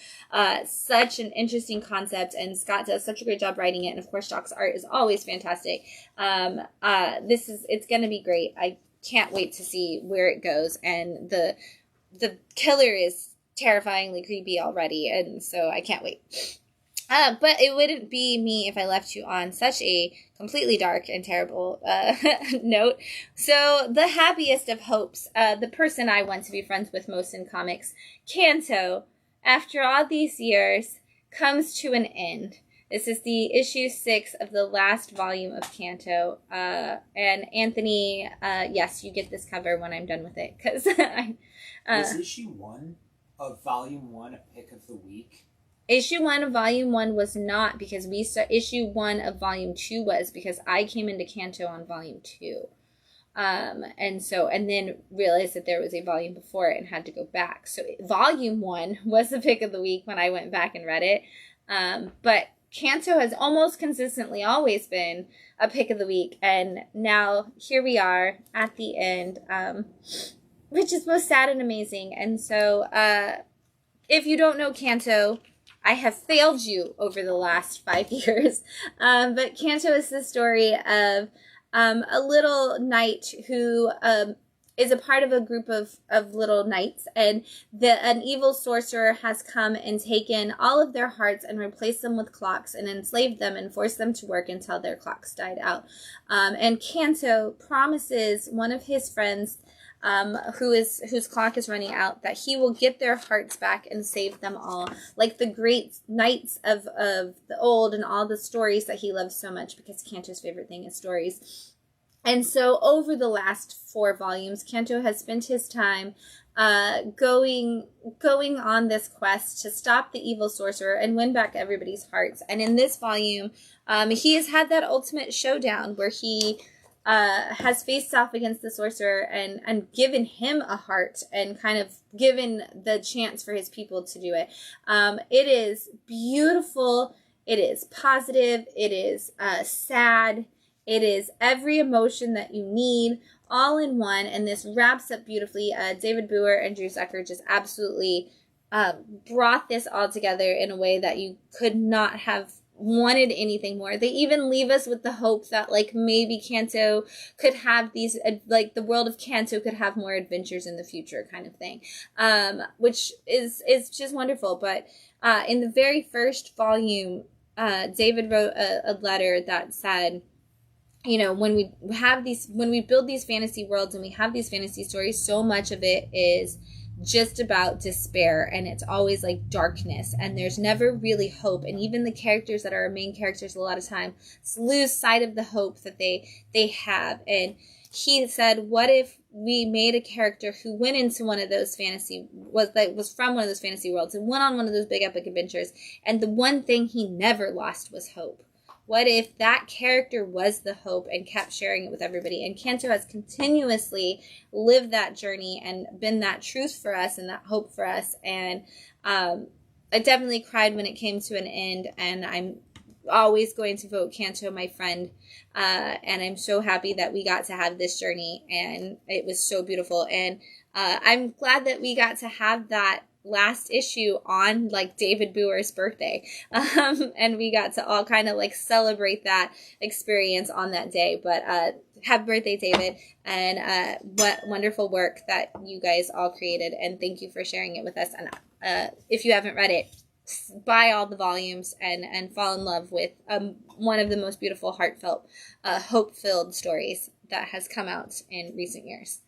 Such an interesting concept, and Scott does such a great job writing it, and of course Jock's art is always fantastic. It's gonna be great. I can't wait to see where it goes, and the killer is terrifyingly creepy already, and so I can't wait. But it wouldn't be me if I left you on such a completely dark and terrible note. So, the happiest of hopes, the person I want to be friends with most in comics, Kanto, after all these years, comes to an end. This is the issue 6 of the last volume of Kanto. And Anthony, yes, you get this cover when I'm done with it, because was issue 1 of volume 1 a pick of the week? Issue 1 of volume 1 was not, because issue 1 of volume 2 was, because I came into Kanto on volume 2. And then realized that there was a volume before it and had to go back. So volume 1 was the pick of the week when I went back and read it. But Kanto has almost consistently always been a pick of the week. And now here we are at the end, which is both sad and amazing. And so if you don't know Kanto, I have failed you over the last 5 years. But Kanto is the story of a little knight who is a part of a group of little knights, and an evil sorcerer has come and taken all of their hearts and replaced them with clocks and enslaved them and forced them to work until their clocks died out. And Kanto promises one of his friends, whose clock is running out, that he will get their hearts back and save them all, like the great knights of the old and all the stories that he loves so much, because Kanto's favorite thing is stories. And so over the last 4 volumes, Kanto has spent his time going on this quest to stop the evil sorcerer and win back everybody's hearts. And in this volume, he has had that ultimate showdown where he has faced off against the sorcerer and given him a heart and kind of given the chance for his people to do it. It is beautiful. It is positive. It is sad. It is every emotion that you need all in one. And this wraps up beautifully. David Boer and Drew Zucker just absolutely brought this all together in a way that you could not have wanted anything more. They even leave us with the hope that like maybe Kanto could have these, like the world of Kanto could have more adventures in the future, kind of thing, which is just wonderful. But in the very first volume, David wrote a letter that said, you know, when we build these fantasy worlds and we have these fantasy stories, so much of it is just about despair, and it's always like darkness, and there's never really hope. And even the characters that are our main characters a lot of times lose sight of the hope that they have. And he said, what if we made a character who went into one of those was from one of those fantasy worlds and went on one of those big epic adventures, and the one thing he never lost was hope. What if that character was the hope and kept sharing it with everybody? And Kanto has continuously lived that journey and been that truth for us and that hope for us. And I definitely cried when it came to an end, and I'm always going to vote Kanto my friend. And I'm so happy that we got to have this journey, and it was so beautiful. And I'm glad that we got to have that last issue on like David Boer's birthday. And we got to all kind of like celebrate that experience on that day. But happy birthday, David. And what wonderful work that you guys all created. And thank you for sharing it with us. And if you haven't read it, buy all the volumes and fall in love with one of the most beautiful, heartfelt, hope-filled stories that has come out in recent years.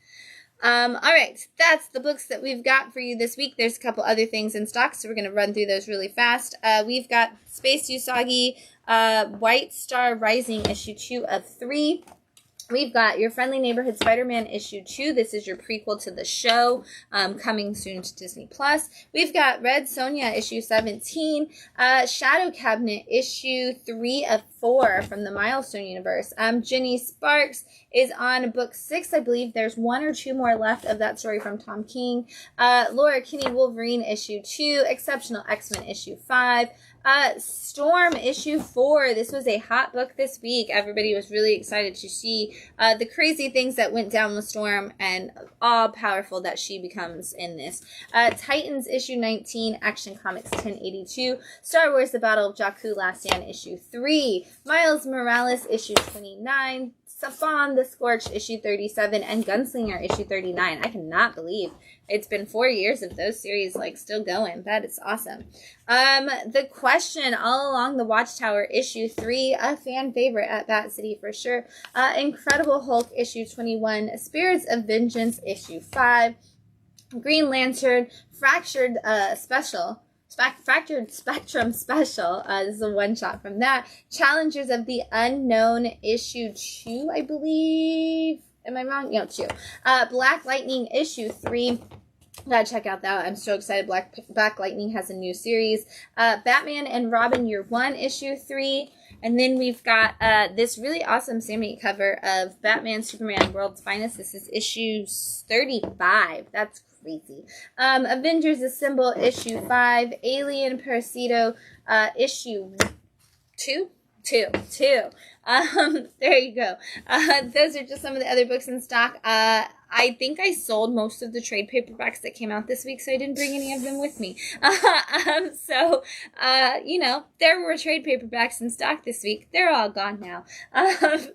All right, that's the books that we've got for you this week. There's a couple other things in stock, so we're going to run through those really fast. We've got Space Usagi, White Star Rising, issue 2 of 3. We've got Your Friendly Neighborhood Spider-Man issue 2. This is your prequel to the show, coming soon to Disney+. We've got Red Sonja issue 17, Shadow Cabinet issue 3 of 4 from the Milestone universe. Ginny Sparks is on book 6. I believe there's 1 or 2 more left of that story from Tom King. Laura Kinney Wolverine issue 2, Exceptional X-Men issue 5. Storm issue 4. This was a hot book this week. Everybody was really excited to see the crazy things that went down with Storm and all powerful that she becomes in this. Titans issue 19, Action Comics 1082, Star Wars The Battle of Jakku Last Stand issue 3, Miles Morales issue 29, Safan the Scorched issue 37, and Gunslinger issue 39. I cannot believe it's been 4 years of those series like still going. That is awesome. The Question All Along the Watchtower issue 3, a fan favorite at Bat City for sure. Incredible Hulk issue 21, Spirits of Vengeance issue 5, Green Lantern Fractured Fractured Spectrum Special. This is a one-shot from that. Challengers of the Unknown issue 2, I believe. Am I wrong? No, 2. Black Lightning issue 3. Gotta check out that. I'm so excited. Black Lightning has a new series. Batman and Robin Year 1 issue 3. And then we've got this really awesome Sammy cover of Batman, Superman, World's Finest. This is issue 35. That's crazy. Avengers Assemble issue 5. Alien Parasito issue 2. There you go. Those are just some of the other books in stock. I think I sold most of the trade paperbacks that came out this week, so I didn't bring any of them with me. You know, there were trade paperbacks in stock this week. They're all gone now.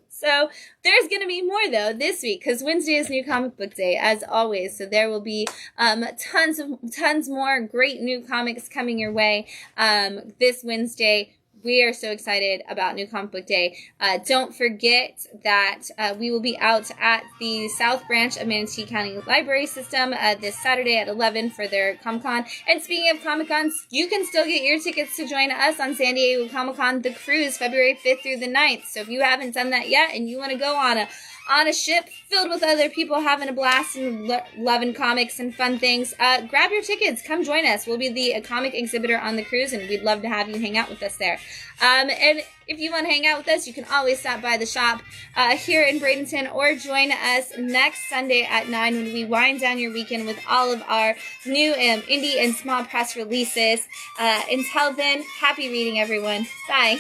So there's going to be more, though, this week, because Wednesday is New Comic Book Day, as always. So there will be tons more great new comics coming your way this Wednesday. We are so excited about New Comic Book Day. Don't forget that we will be out at the South Branch of Manatee County Library System this Saturday at 11 for their Comic-Con. And speaking of Comic-Cons, you can still get your tickets to join us on San Diego Comic-Con, The Cruise, February 5th through the 9th. So if you haven't done that yet and you want to go on a ship filled with other people having a blast and loving comics and fun things, grab your tickets. Come join us. We'll be the comic exhibitor on the cruise, and we'd love to have you hang out with us there. And if you want to hang out with us, you can always stop by the shop here in Bradenton, or join us next Sunday at 9 when we wind down your weekend with all of our new indie and small press releases. Until then, happy reading, everyone. Bye.